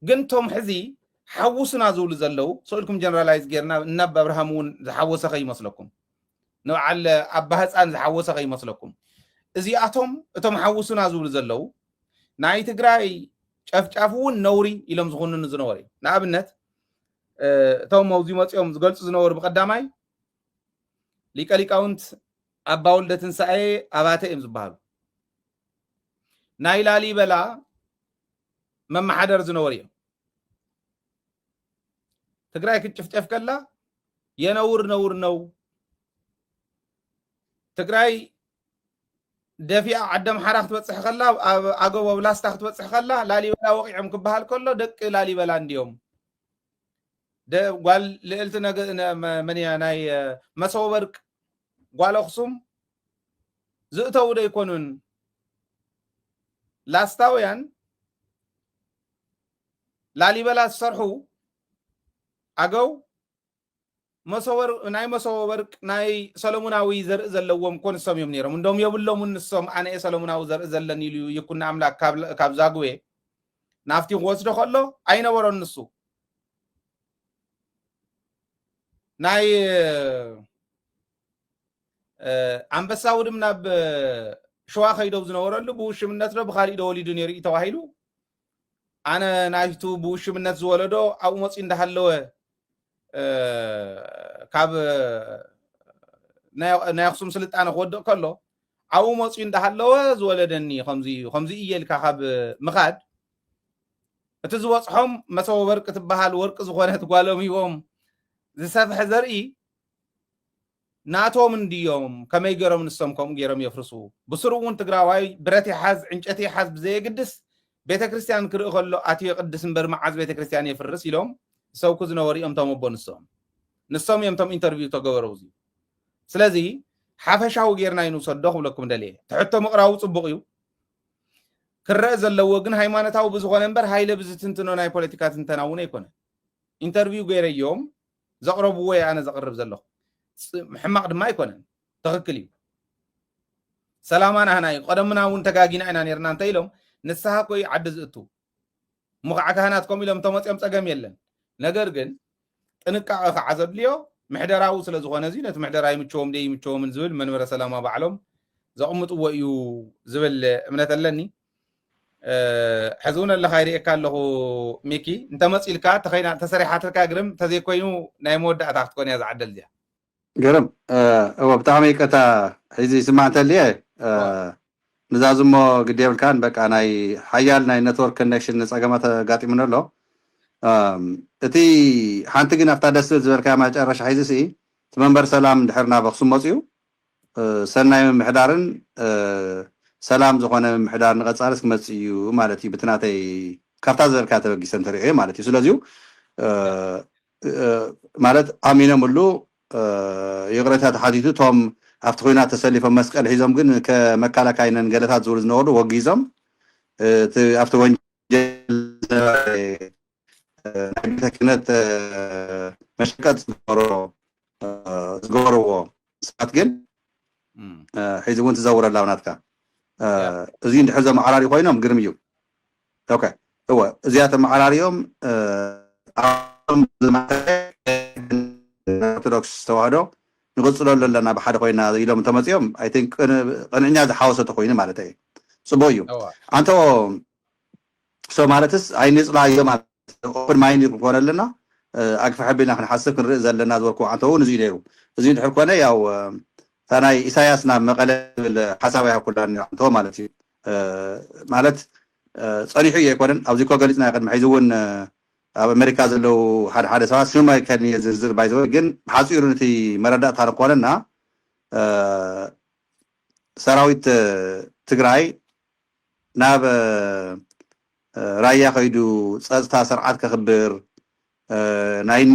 ግን ቶም ሕዚ ሓውስና ዝብሉ ዘለው ስእልኩም ጀነራላይዝ ጌርና እናብ ኣብርሃም እውን ዝሓወሰ ኸይመስለኩም ንበዓል ኣባ ህፃን ዝሓወሰ ኸይመስለኩም እዚኣቶም እቶም ሓውስና ዝብሉ ዘለው ናይ ትግራይ ጨፍጫፍ እውን ነውሪ ኢሎም ዝኹንኑ ዝነበሩ እዩ ንኣብነት እቶም መውዚ መፂኦም ዝገልጹ ዝነበሩ ብቀዳማይ ሊቀ ሊቃውንት ኣባ ወልደ ትንሳኤ ኣባተ እዮም ዝበሃሉ ናይ ላሊበላ መማሓደር ዝነበሩ እዮም ትግራይ ክትጭፍጨፍ ከላ የነውር ነውር ነው ትግራይ ደፊኣ ዓደም ሓራ ክትበፅሕ ከላ ኣገቦ ብላስታ ክትበፅሕ ከላ ላሊበላ ወቂዖም ክበሃል ከሎ ደቂ ላሊበላ እንዲዮም ጓል ልዕልቲ መንያ ናይ መሰቦ ወርቅ ጓል ኣክሱም ዝእተው ዶ ይኮኑን ላስታውያን ላሊበላ ዝሰርሑ ኣገው ናይ መሰቦ ወርቅ ናይ ሰሎሞናዊ ዘርኢ ዘለዎም ኮን ንሶም እዮም ነይሮም እንደም የብሎም ንሶም ኣነ ሰሎሞናዊ ዘርኢ ዘለኒ ኢሉ ይኩና ኣምላክ ካብ ዛጉዌ ናፍቲ ክወስዶ ከሎ ኣይነበሮን ንሱ ናይ ኣንበሳ ውድም ናብ ሸዋ ኸይደው ዝነበረሉ ብውሽምነት ዶ ብኻሊእ ዶ ወሊዱ ነይሩ እዩ ተባሂሉ ኣነ ናይቱ ብውሽምነት ዝወለዶ ኣብኡ መፂ እንዳሃለወ ካብ ናይ ኣክሱም ስልጣነ ክወድቕ ከሎ ኣብኡ መፂ እንዳሃለወ ዝወለደኒ ከምዚ እየልካ ካብ ምኻድ እቲ ዝወፅሖም መሰቦ ወርቂ ትበሃል ወርቂ ዝኾነት ጓሎም ሂቦም ዝሰፍሐ ዘርኢ ናቶም እንድዮም ከመይ ገይሮም ንሶም ከምኡ ገይሮም የፍርሱ ብስሩ እውን ትግራዋይ ብረት ይሓዝ ዕንጨቲ ይሓዝ ብዘየግድስ ቤተክርስትያን ክርኢ ከሎ ኣትዮ ቅድስ እምበር መዓዝ ቤተክርስትያን የፍርስ ኢሎም ሰውኩ ዝነበሩ እዮም ቶም ኣቦ ንሶም እዮም ቶም ኢንተርቪው ተገበሩ እዚ ስለዚ ሓፈሻዊ ጌርና ይንውሰዶ ክብለኩም ደልየ ትሕቶ ምቕራቡ ፅቡቕ እዩ ክረአ ዘለዎ ግን ሃይማኖታዊ ብዝኾነ እምበር ሃይለ ብዝትንትኖ ናይ ፖለቲካ ትንተና እውን ኣይኮነ ኢንተርቪው ገይረዮም ዘቕረብዎ ኣነ ዘቕርብ ዘለኹ ሕማቕ ድማ ኣይኮነን ትኽክል እዩ ሰላማና ህና እዩ ቀደምና እውን ተጋጊና ኢና ነርና እንታይ ኢሎም ንስሓ ኮይ ዓዲ ዝእቱ ሙኽዓ ካህናትኩም ኢሎም ተመፅኦም ፀገም የለን ነገር ግን ጥንቃቐ ከዓ ዘድልዮ ምሕደራዊ ስለ ዝኾነ እዚ ነቲ ምሕደራ ይምችዎም ደ ይምችዎምን ዝብል መንበረ ሰላማ ባዕሎም ዘቕምጥዎ እዩ ዝብል እምነት ኣለኒ ሕዚ እውን ኣለካ ይሪአካ ኣለኹ ሚኪ እንተመፂልካ ተሰሪሓትልካ ግርም ተዘይኮይኑ ናይ መወዳእታ ክትኮን እያ ዝዓደል እዚያ ገርም ብጣዕሚ ቀታ ሕዚ ይስማዕ እንተልየ ንዛዝሞ ግዲ የብልካን በቃ ናይ ሓያል ናይ ኔትወርክ ኮኔክሽን ፀገማት ኣጋጢሙን ኣሎ እቲ ሓንቲ ግን ኣብታ ደስ ዝበልካ መጨረሻ ሕዚ ሲ እቲ መንበሪ ሰላም ድሕር ናብ ኣክሱም መፅኡ ሰናይ ምምሕዳርን ሰላም ዝኾነ ምምሕዳር ንቐፃልስ ክመፅእ እዩ ማለት እዩ ብትናተይ ካብታ ዝበልካ ተበጊሰ እንተሪኦ ማለት እዩ ስለዚዩ ማለት ኣሚኖምሉ ይቕረታት ሓቲቱ ቶም ኣብቲ ኮይናት ተሰሊፎም መስቀል ሒዞም ግን ከመከላከይነን ገለታት ዝብሉ ዝነበሩ ወጊዞም ኣብቲ ወንጀል ናይ ቤተ ክህነት መሸቀጥ ዝገበርዎ ሰባት ግን حيز وانت زور الله وناتك زين حزم عراري خوينهم قرميو اوكي هو زيادة معراريهم ارثوذكس توهدو نقصلو لنا بحد خوينا يلوم تمصيوم اي ثينك قنعنا زحاوسه خوينا معناته صبويو انتو سو مالتس اي نصلا يوم اوبن مايند يكون لنا اكف حبينا نحسب كنرئ زلنا زوركو انتو نزي ديرو زين حكونا ياو ثاني إساياسنا مقالة حسابها كلها انتو مالتي مالت صريح يكون او زيكو قالتنا قد محيزون امريكا زلو حد سوا شنو ما كان يزرزر بايزو ግን حاصيرنتي መረዳት አርቆልና ሰራዊት ትግራይ ናብ ራያ ከይዱ ጸጥታ ስርዓት ከኽብር ናይኒ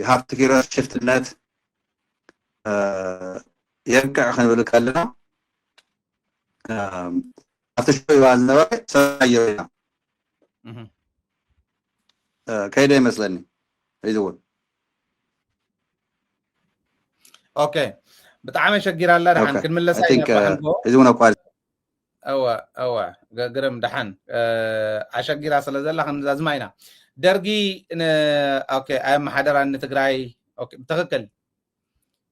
ሃፍት ኪሎ ሽፍትነት يركع خنبل كلنا افتشوا يوازنوا سايونا كيدا يمثلني يزول اوكي بطعم شجير الله دحن كنملس يزونا قال اوا قرم دحن اشجير سلازلا خن زازماينا درجي اوكي ام حضران تግራይ اوكي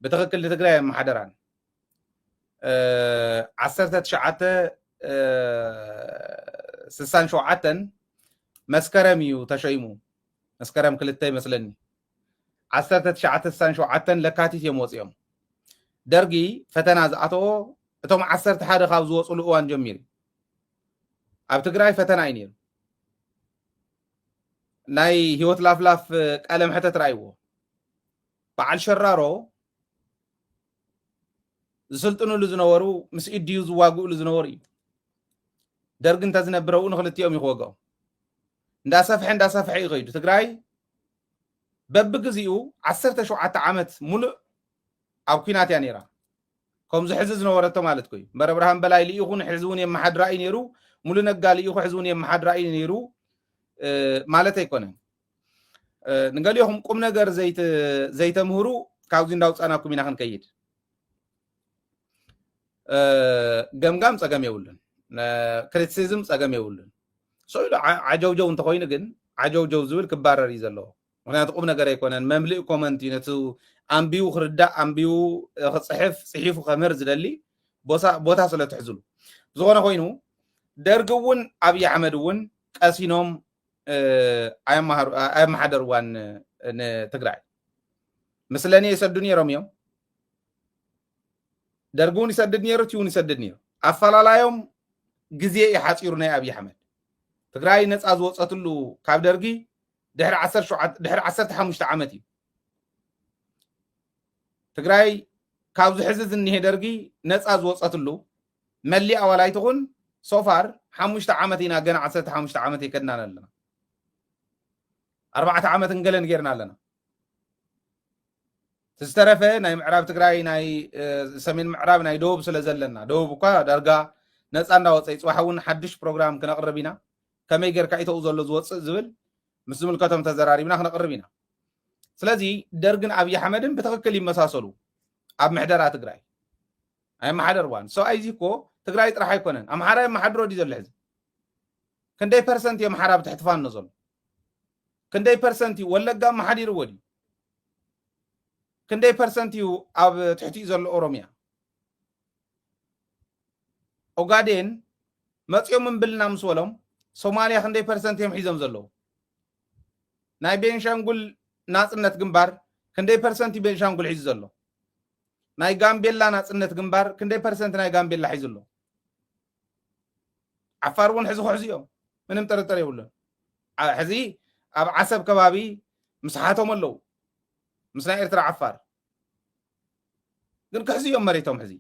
بتخكل لتግራይ ام حضران 1967 مسكرم يو تشيمو مسكرم كلتاي مسلني 1967 لكاتيت يموصيوم درغي فتنا زاتو اتوم 11 خاب زوصلو اوان جميري اب تግራይ فتنا اينير ناي هيوت لاف قلم حتى ترايو بعل شرارو زسلطنو لزنورو مس اديو زواغو لزنوري درغن تزنبرو نخلتيوم يخوغو እንዳሰፍሐ ይገይዱ ትግራይ በብግዚኡ 17 ዓመት ሙሉእ ኣብ ኩናት ያ ነራ ከምዚ ሕዚ ዝነበረቶ ማለት ኮይ በረብርሃን በላይ ልኢኹን ሕዝቡን የማሓድራይ ነሩ ሙሉ ነጋሊ ኢኹ ሕዝቡን የማሓድራይ ነሩ ማለት ኣይኮነን ንገሊኹም ቁም ነገር ዘይተምህሩ ካብዚ እንዳውፃናኩም ኢና ክንከይድ ገምጋም ፀገም የውልን ክሪቲሲዝም ፀገም የውልን سويل عجوجو انت خوين ግን عجوجو ዝብል ክባረር ይዘሎ ምክንያቱ ቁም ነገር ኣይኮነን መምልእ ኮመንት ነቱ አንቢው ክርዳ አንቢው ክጽሕፍ ጽሒፉ ከመር ዝደሊ ቦታ ስለ ትሕዝሉ ዝኮነ ኮይኑ ደርግውን አብይ አሕመድውን ቀሲኖም አያማሓደርዋን ትግራይ ምስለኔ ይሰዱን የሮሚዮም ደርጉን ይሰድድ ነይሩ ቲውን ይሰድድ ነይሩ አፈላላዮም ግዜ ይሓፂሩ ናይ አብይ አሕመድ ትግራይ ነፃ ዝወፀትሉ ካብ ደርጊ ድሕሪ 15 ዓመት እዩ ትግራይ ካብ ዝሕዚ ዝኒሄ ደርጊ ነፃ ዝወፀትሉ መሊ ኣዋላይ ትኹን ሶፋር 5 ዓመት ኢና ገና 15 ዓመት ይከድና ኣለና 4 ዓመት እንገለን ጌርና ኣለና ተስተረፈ ናይ ምዕራብ ትግራይ ናይ ሰሜን ምዕራብ ናይ ደቡብ ስለ ዘለና ደቡብ እኳ ዳርጋ ነፃ እንዳወፀ ይፅዋሕውን ሓድሽ ፕሮግራም ክነቅርብ ኢና كمي غير كايتو زلو زوص زبل مس ملكتهم تزراريبنا خنقربينا سلازي درغن ابي احمدن بتخكل يمساسلو اب محدرات تግራይ اي محدر وان سو ايزيكو تግራይ ጥራሕ አይኮነን አምሓራ ማሐድሮ ዲ ዘሎ ሕዚ ክንደይ ፐርሰንት የማሐራ ብትሕትፋን ነዘሎ ክንደይ ፐርሰንት ወለጋ ማሐዲር ወዲ ክንደይ ፐርሰንት ኣብ ትሕቲ ዘሎ ኦሮሚያ ኦጋዴን መጽዮም ምንብልና ምስወሎም ሶማሊያ ክንደይ ፐርሰንት የምሒዞም ዘለው ናይ ቤንሻንጉል ናጽነት ግንባር ክንደይ ፐርሰንት ቤንሻንጉል ሒዙ ዘሎ ናይ ጋምቤላ ናጽነት ግንባር ክንደይ ፐርሰንት ናይ ጋምቤላ ሒዙ ዘሎ ዓፋር እውን ሕዚ ክሕዝዮም ምንም ጥርጥር የብሉን ሕዚ ኣብ ዓሰብ ከባቢ ምስሓቶም ኣለው ምስ ናይ ኤርትራ ዓፋር ግን ክሕዝዮም መሬቶም ሕዚ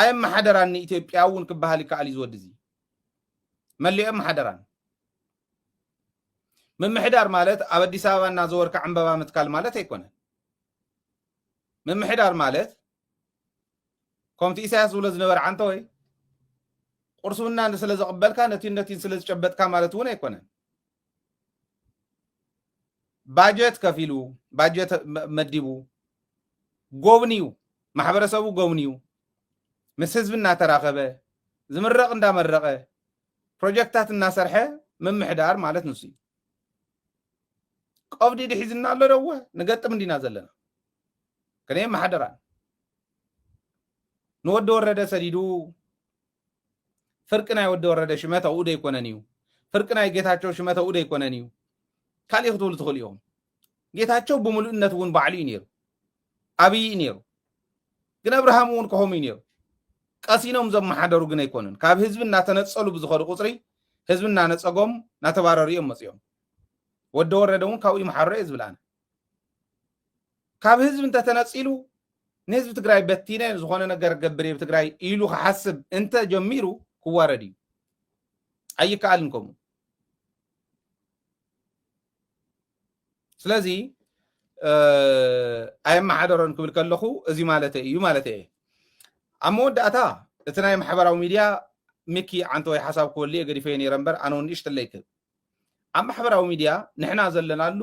ኣየም ማሕደራኒ ኢትዮጵያ እውን ክበሃል ይከኣል እዩ ዝወዲ እዚ مليئم محدران من محدار مالت اب اديس ابا نا زورك عنبابا متكال مالت يكون من محدار مالت كومتي اساس ولا زنبر عنتوي قرصونا سلا زقبلكا نتين سلا زጨበጥካ ማለት ሆነ يكون باجت كفيلو باجت مديبو ጎብኒው ማሕበረሰቡ ጎብኒዩ ምስ ህዝብና ተራኸበ ዝምረቕ እንዳመረቐ ፕሮጀክታት እናሰርሐ ምምሕዳር ማለት ንሱ ቀብዲ ድሒዝና ኣሎ ደወ ንገጥም እንዲና ዘለና ከነይ ማሕደራን ንወዲ ወረደ ሰዲዱ ፍርቂ ናይ ወዲ ወረደ ሽመት ኣብኡ ደይኮነን እዩ ፍርቂ ናይ ጌታቸው ሽመት ኣብኡ ደይኮነን እዩ ካልእ ክትብሉ ትኽእሉ ኢኹም ጌታቸው ብምሉእነት እውን ባዕሉ እዩ ነይሩ ኣብይ ነይሩ ግን ኣብርሃም እውን ከሆም እዩ ነይሩ ቀሲኖም ዘመሓደሩ ግን ኣይኮኑን ካብ ህዝቢ እናተነፀሉ ብዝኸዱ ቁፅሪ ህዝቢ እናነፀጎም እናተባረሩ እዮም መፅኦም ወዲ ወረደ እውን ካብኡ ይመሓሮ እየ ዝብል ኣነ ካብ ህዝቢ እንተተነፂሉ ንህዝቢ ትግራይ በቲነ ዝኾነ ነገር ገብር ብትግራይ ኢሉ ክሓስብ እንተ ጀሚሩ ክዋረድ እዩ ኣይከኣልን ከምኡ ስለዚ ኣየመሓደሮን ክብል ከለኹ እዚ ማለት እዩ ማለት እየ ኣብ መወዳእታ እቲ ናይ ማሕበራዊ ሚድያ ሚኪ ዓንተ ወይ ሓሳብ ክወልየ ገዲፈየ ነይረ እምበር ኣነ እውን ንእሽተለይ ክብል ኣብ ማሕበራዊ ሚድያ ንሕና ዘለናሉ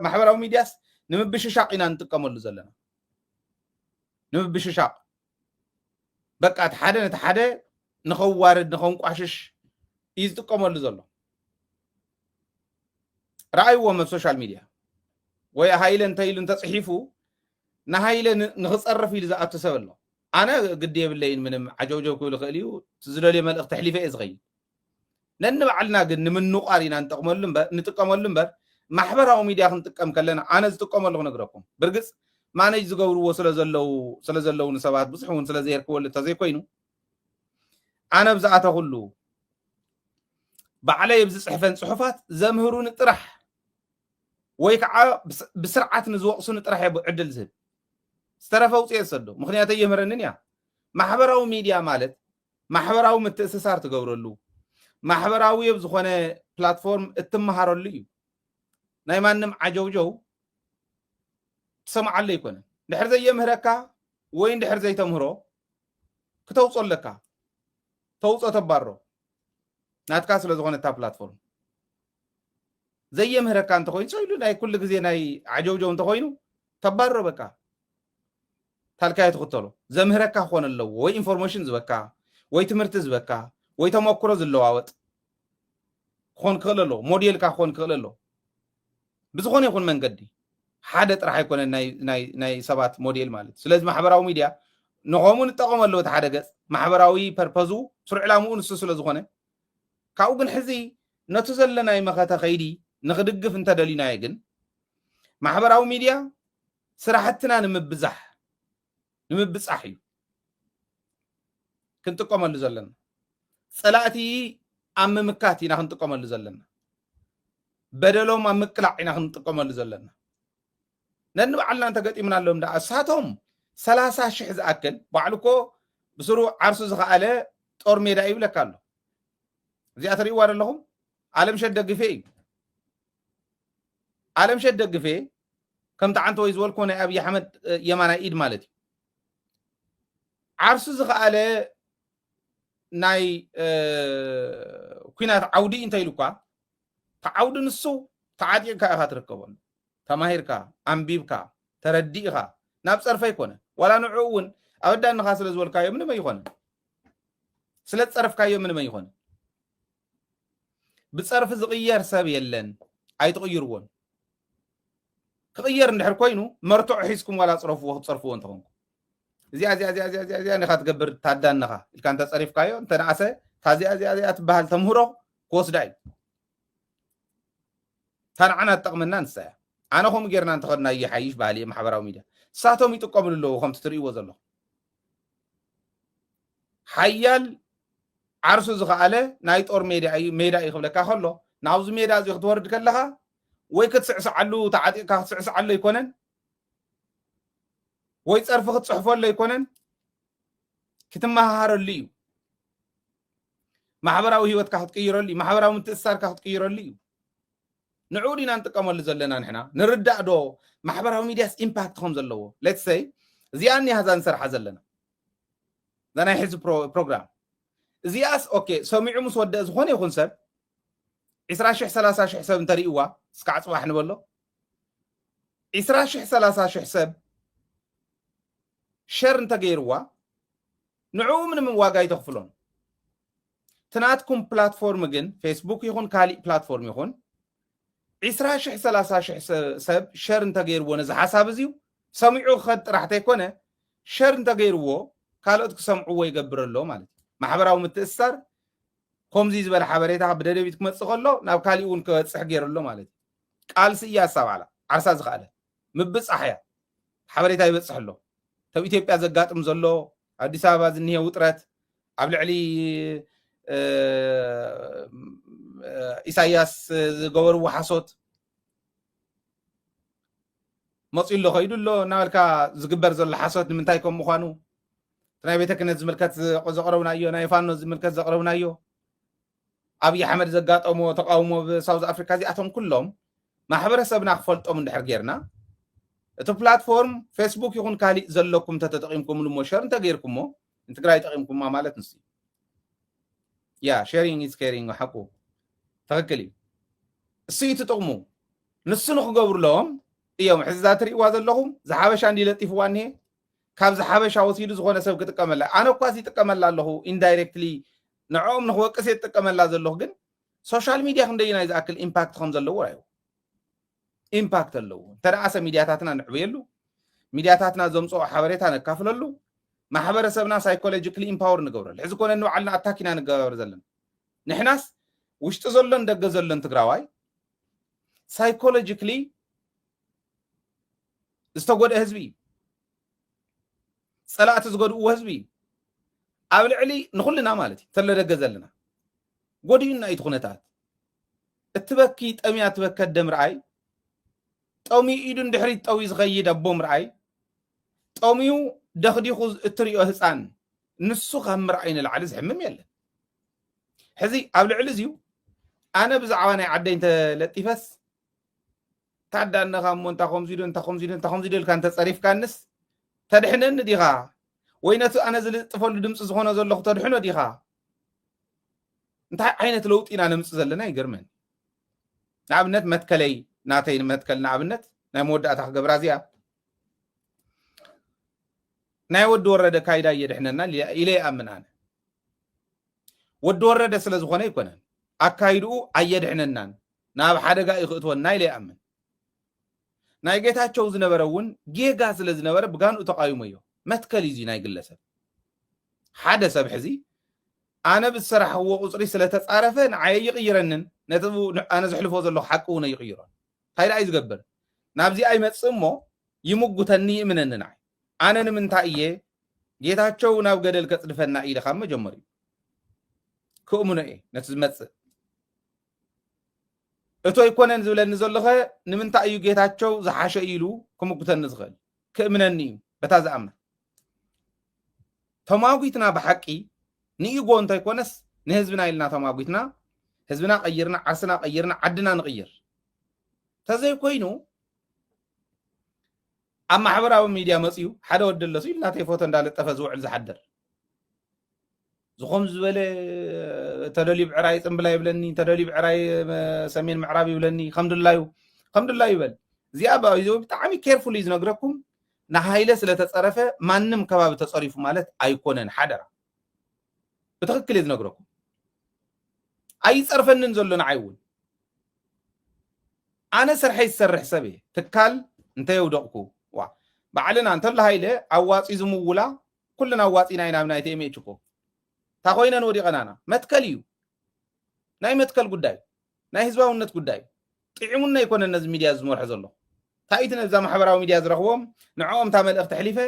ማሕበራዊ ሚድያስ ንምብሽሻቅ ኢና ንጥቀመሉ ዘለና ንምብሽሻቅ በቃ እቲ ሓደ ነቲ ሓደ ንኸዋርድ ንኸንቋሽሽ እዩ ዝጥቀመሉ ዘሎ ረኣይዎም ኣብ ሶሻል ሚድያ ወይ ሃይለ እንተኢሉ እንተፅሒፉ ንሃይለ ንኽፀርፍ ኢሉ ዝኣቱ ሰብ ኣሎ ኣነ ግዲ የብለይን ምንም ዓጀውጀው ክብል ክእል እዩ ዝደልዮ መልእኽቲ ሕሊፈ እየ ዝኸይድ ነንባዕልና ግን ንምንቋር ኢና ንጥቀመሉ እምበር ማሕበራዊ ሚድያ ክንጥቀም ከለና ኣነ ዝጥቀመሉ ክነግረኩም ብርግፅ ማነጅ ዝገብርዎ ስለዘለዉ ንሰባት ብዙሕ እውን ስለዘየርክበሉ እንተዘይኮይኑ ኣነ ብዝኣተኹሉ ባዕለይ ብዝፅሕፈን ፅሑፋት ዘምህሩን ጥራሕ ወይ ከዓ ብስርዓት ንዝወቕሱን ጥራሕ ዕድል ዝህብ ዝተረፈ ውፅአ ዝሰዶ ምክንያት የምህረንን እያ ማሕበራዊ ሚድያ ማለት ማሕበራዊ ምትእስሳር ትገብረሉ ማሕበራዊ ዝኾነ ፕላትፎርም እትመሃረሉ እዩ ናይ ማንም ዓጀውጀው ትሰምዓለ ይኮነን ድሕር ዘየምህረካ ወይ ድሕር ዘይተምህሮ ክተውፆ ኣለካ ተውፆ ተባሮ ናትካ ስለ ዝኾነ እታ ፕላትፎርም ዘየምህረካ እንተኮይኑ ኢሉ ናይ ኩሉ ግዜ ናይ ዓጀውጀው እንተኮይኑ ተባሮ በቃ ታልካይ ትኽተሎ ዘምህረካ ክኾን ኣለዎ ወይ ኢንፎርሜሽን ዝበካ ወይ ትምህርቲ ዝበካ ወይ ተመክሮ ዝለዋወጥ ክኾን ክኽእል ኣሎ ሞዴልካ ክኾን ክኽእል ኣሎ ብዝኾነ ይኹን መንገዲ ሓደ ጥራሕ ኣይኮነን ናይ ሰባት ሞዴል ማለት ስለዚ ማሕበራዊ ሚድያ ንኸምኡ ንጠቐም ኣለዎ እቲ ሓደ ገፅ ማሕበራዊ ፐርፐዙ ስሩዕ ዕላምኡ ንሱ ስለ ዝኾነ ካብኡ ግን ሕዚ ነቱ ዘለናይ መኸተ ኸይዲ ንኽድግፍ እንተደሊናዮ ግን ማሕበራዊ ሚድያ ስራሕትና ንምብፃሕ እዩ ክንጥቀመሉ ዘለና ፀላእቲ ኣብ ምምካት ኢና ክንጥቀመሉ ዘለና በደሎም ኣብ ምቅላዕ ኢና ክንጥቀመሉ ዘለና ነንባዕልና እንተገጢምና ኣሎም ዳ እሳቶም 30,000 ዝኣክል ባዕሉ እኮ ብስሩ ዓርሱ ዝኸኣለ ጦር ሜዳ ይብለካ ኣሎ እዚኣ ትሪእዋ ኣለኹም ኣለምሸት ደግፌ እዩ ኣለምሸት ደግፌ ከምቲ ዓንተ ወይ ዝበልኮ ናይ ኣብዪ ኣሕመድ የማናይ ኢድ ማለት እዩ ዓርሱ ዝኸኣለ ናይ ኩናት ዓውዲ እንታይ ኢሉካ ተዓውዲ ንሱ ተዓጢቕካ ኢኻ ትርከበሉ ተማሂርካ ኣንቢብካ ተረዲእኻ ናብ ፀርፈ ይኮነ ዋላ ንዑ እውን ኣብ ዳንኻ ስለ ዝበልካዮ ምንም ኣይኮነ ስለ ፀርፍካዮ ምንም ኣይኮነ ብፀርፊ ዝቕየር ሰብ የለን ኣይትቕይርዎን ክቕየር እንድሕር ኮይኑ መርትዑ ሒዝኩም ዋላ ፀረፍዎ ክትፀርፍዎ እንተኾንኩ እዚኣ ኒኻ ትገብር ታዳንኻ ኢልካ እንተፀሪፍካዮ እንተነኣሰ ታዚኣ ትበሃል ተምህሮ ክወስዳ እዩ ታንዓና ትጠቕመና ንሳ እያ ኣነ ከምኡ ጌርና እንተኸድና እየሓይሽ ባህሊ ማሕበራዊ ሚድያ ንሳቶም ይጥቀምሉ ኣለዉ ከምቲ ትርእይዎ ዘለኹም ሓያል ዓርሱ ዝኸኣለ ናይ ጦር ሜዳ እዩ ክብለካ ከሎ ናብዚ ሜዳ እዚ ክትወርድ ከለኻ ወይ ክትስዕስዓሉ ተዓጢቕካ ክትስዕስዓሉ ኣይኮነን ወይ ፀርፊ ክትፅሕፈሉ ኣይኮነን ክትመሃረሉ እዩ ማሕበራዊ ሂወትካ ክትቅይረሉ እዩ ማሕበራዊ ምትእስሳርካ ክትቅይረሉ እዩ ንዑ ዲና ንጥቀመሉ ዘለና ንሕና ንርዳእ ዶ ማሕበራዊ ሚድያስ ኢምፓክት ከም ዘለዎ ሌትስ ሰይ እዚኣ ኒሃዛ ንሰርሓ ዘለና እዛ ናይ ሕዚ ፕሮግራም እዚኣስ ኦኬ ሰሚዑ ምስ ወደአ ዝኾነ ይኹን ሰብ 20,000 30,000 ሰብ እንተርእይዋ እስካዕ ፅባሕ ንበሎ 20,000 30,000 ሰብ شير انت غيروا نعو من واقع يتخفلون تناتكم بلاتفورم جن فيسبوك يكون كالي بلاتفورم يكون 20 30 سب شير انت غيروا نز حساب زيو سمعوا خط راح تكونه شير انت غيروا ካልኦት ክሰምዑዎ ይገብረሎ ማለት ማሕበራዊ ምትእስሳር ከምዚ ዝበለ ሓበሬታ ብደደቢት ክመጽእ ከሎ ናብ ካሊእ እውን ክበጽሕ ገይረሎ ማለት ቃልሲ እያ ሳባላ ዓርሳ ዝኻለ ምብጻሕያ ሓበሬታ ይበጽሕሎ ተብ ኢትዮጵያ ዘጋጥም ዘሎ አዲስ አበባ ዝኒሄ ውጥረት ኣብ ልዕሊ ኢሳያስ ዝገበርዎ ሓሶት መጽኢሎ ኸይዱሎ ናበልካ ዝግበር ዘሎ ሓሶት ንምንታይ ከም ምዃኑ ናይ ቤተ ክህነት ዝምልከት ዘቕረብናዮ ናይ ፋኖ ዝምልከት ዘቕረብናዮ ኣብይ ኣሕመድ ዘጋጠሞ ተቃውሞ ብሳውዝ ኣፍሪካ እዚኣቶም ኩሎም ማሕበረሰብና ክፈልጦም እንድሕር ጌርና እቲ ፕላትፎርም ፌስቡክ ይኹን ካሊእ ዘለኩም ተተጠቂምኩም ልሞ ሸር እንተገይርኩሞ እንትግራይ ጠቂምኩማ ማለት ንስ ያ ሼሪንግ ኢዝ ኬሪንግ ሓቁ ትኽክል እዩ እሱ ትጥቕሙ ንሱ ንክገብሩለዎም እዮም ሕዚ ትርእይዋ ዘለኹም ዝሓበሻ እንዲለጢፍዋ እኒሄ ካብ ዝሓበሻ ወሲዱ ዝኾነ ሰብ ክጥቀመላ ኣነ እኳ ይጥቀመላ ኣለኹ ኢንዳይሬክትሊ ንዕኦም ንክወቅስ ይጥቀመላ ዘለኹ ግን ሶሻል ሚድያ ክንደይና ዝኣክል ኢምፓክት ከም ዘለዎ ራዩ ኢምፓክት ኣለዎ ተደኣሰ ሚድያታትና ንዕብየሉ ሚድያታትና ዘምፅኦ ሓበሬታ ነካፍለሉ ማሕበረሰብና ሳይኮሎጂካሊ ኢምፓወር ንገብረሉ ሕዚ ኮነ ንባዕልና ኣታኪና ንገበር ዘለና ንሕናስ ውሽጢ ዘሎን ደገ ዘሎን ትግራዋይ ሳይኮሎጂካሊ ዝተጎድአ ህዝቢ ፀላእቲ ዝጎድእዎ ህዝቢ ኣብ ልዕሊ ንኹልና ማለት እዩ ተለደገ ዘለና ጎዲኡና እዩ ኩነታት እትበኪ ጠሚያ ትበከት ደም ረኣይ ጠሚኡ ኢዱ እንድሕሪት ጠዊ ዝኸይድ ኣቦ ምርኣይ ጠሚኡ ደኽዲኹ እትሪኦ ህፃን ንሱ ካብ ምርኣይ ንላዕሊ ዝሕምም የለን ሕዚ ኣብ ልዕሊ እዚዩ ኣነ ብዛዕባ ናይ ዓደይ እንተለጢፈስ ታዳነኻ እሞ እንታ ከምዚ ኢሉ እንታ ከምዚ ኢሉ እንታ ከምዚ ኢልካ እንተፀሪፍካንስ ተድሕነኒ ዲኻ ወይ ነቲ ኣነ ዝልጥፈሉ ድምፂ ዝኾነ ዘለኹ ተድሕኖ ዲኻ እንታይ ዓይነት ለውጢ ኢና ነምፅእ ዘለና ይገርመን ንኣብነት መትከለይ ናተይ መትከል ንኣብነት ናይ መወዳእታ ክገብራ እዚኣ ናይ ወዲ ወረደ ካይዳ እየድሕነና ኢለ ይኣምን ኣነ ወዲ ወረደ ስለ ዝኾነ ይኮነን ኣካይድኡ ኣየድሕነናን ናብ ሓደጋ ይኽእትወና ኢለ ይኣምን ናይ ጌታቸው ዝነበረ እውን ጌጋ ስለ ዝነበረ ብጋንኡ ተቃይሞ እዩ መትከል እዩ ናይ ግለሰብ ሓደ ሰብ ሕዚ ኣነ ብዝሰራሕዎ ቁፅሪ ስለተፃረፈ ንዓየ ይቕይረንን ነቲ ኣነ ዝሕልፎ ዘለኹ ሓቂ እውን ይቕይሮን እንታይ እዩ ዝገብር ናብዚ ኣይመፅእ እሞ ይምጉተኒ ይእምነኒ ንዓይ ኣነ ንምንታይ እየ ጌታቸው ናብ ገደል ከፅድፈና ኢልካ መጀመርዩ ክእምኖ እየ ነቲ ዝመፅእ እቶ ይኮነን ዝብለኒ ዘለኸ ንምንታይ እዩ ጌታቸው ዝሓሸ ኢሉ ክምጉተኒ ዝኽእል ክእምነኒ እዩ በታ ዝኣምና ተማጉትና ብሓቂ ንኢጎ እንተይኮነስ ንህዝብና ኢልና ተማጉትና ህዝብና ቀይርና ዓርስና ቀይርና ዓድና ንቕይር ተዘይኮይኑ ኣብ ማሕበራዊ ሚድያ መፅዩ ሓደ ወደለሱ ኢሉ ናተይ ፎቶ እንዳለጠፈ ዝውዕል ዝሓድር ዝኸም ዝበለ ተደልዩ ብዕራይ ፅምብላ ይብለኒ ተደልዩ ብዕራይ ሰሜን ምዕራብ ይብለኒ ከምድላ ይበል እዚኣ ብጣዕሚ ኬርፉል እዩ ዝነግረኩም ንሃይለ ስለተፀረፈ ማንም ከባቢ ተፀሪፉ ማለት ኣይኮነን ሓደራ ብትክክል እዩ ዝነግረኩም ኣይፀርፈንን ዘሎ ንዓይ እውን ኣነ ስርሐይ ዝሰርሕ ሰብ እየ ትካል እንተየውደቕኩ ባዕልና እንተሎ ሃይለ ኣዋፂ ዝምውላ ኩልና ኣዋፂና ኢና ብናይ ቴሜች እኮ እታ ኮይነን ወዲቐናና መትከል እዩ ናይ መትከል ጉዳይ ናይ ህዝባውነት ጉዳይ ጥዕሙና ይኮነ ነዚ ሚድያ ዝመርሖ ዘሎ ታይት ነዛ ማሕበራዊ ሚድያ ዝረኽቦም ንዕኦም ታ መልእኽቲ ሕሊፈ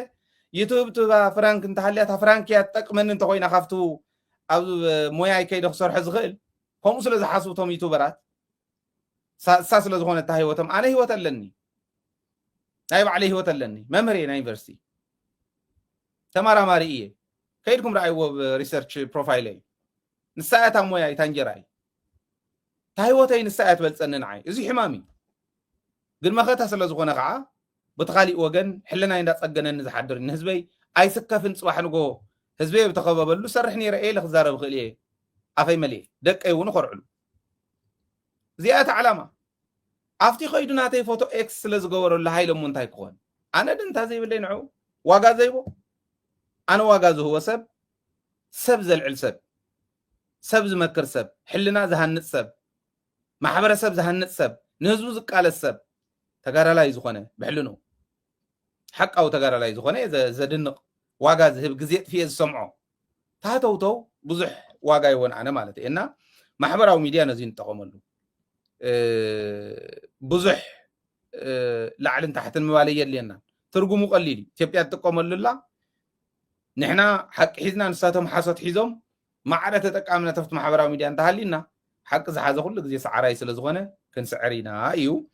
ዩቱብ ፍራንክ እንተሃልያ ታ ፍራንክ እያ ትጠቅመኒ እንተኮይና ካብቱ ኣብ ሞያይ ከይደ ክሰርሖ ዝኽእል ከምኡ ስለ ዝሓስብቶም ዩቱበራት እሳ ስለ ዝኾነ እታ ህይወቶም ኣነ ህይወት ኣለኒ ናይ ባዕለይ ህይወት ኣለኒ መምህር እየ ናይ ዩኒቨርሲቲ ተመራማሪ እየ ከይድኩም ረኣይዎ ሪሰርች ፕሮፋይል እዩ ንሳያታ ሞያ እዩ ታንጀራ እዩ እታ ህይወተይ ንሳያ ትበልፀኒ ንዓይ እዚ ሕማም እዩ ግን መኸታ ስለ ዝኾነ ከዓ በቲ ካሊእ ወገን ሕልናይ እንዳፀገነኒ ዝሓድር ንህዝበይ ኣይስከፍን ፅባሕ ንጎ ህዝበይ ብተኸበበሉ ሰርሕ ነይረ እየ ክዛረብ ክእል እየ ኣፈይ መልእ ደቀይ እውን ኮርዕሉ እዚኣ እቲ ዓላማ ኣብቲ ከይዱ ናተይ ፎቶ ኤክስ ስለ ዝገበረሉ ሃይለ እሞ እንታይ ክኾን ኣነ ድንታ ዘይብለይ ንዑ ዋጋ ዘይቦ أنا واجا هو سب زلعل سب زمكر سب حلنا زهنت سب محبر سب زهنت سب نهزو زقال السب تقارا لا يزخونه بحلنو حق أو تقارا لا يزخونه إذا زدنق واجا زهب جزيت فيه السمعه تهاتو بزح واجا يوان أنا مالتي إننا محبر أو ميديا نزين تقوملو بزح لعلن تحت الموالية اللي لنا ترجموا قليلي تبي تقوملو لا نحنا حق حزنا نساتهم حاسات حزهم ما عادة تتقامنا تفت محبر أو ميديا انتهى لنا حق زحازة كل جزي سعراي سلزغونه كن سعرينا أيو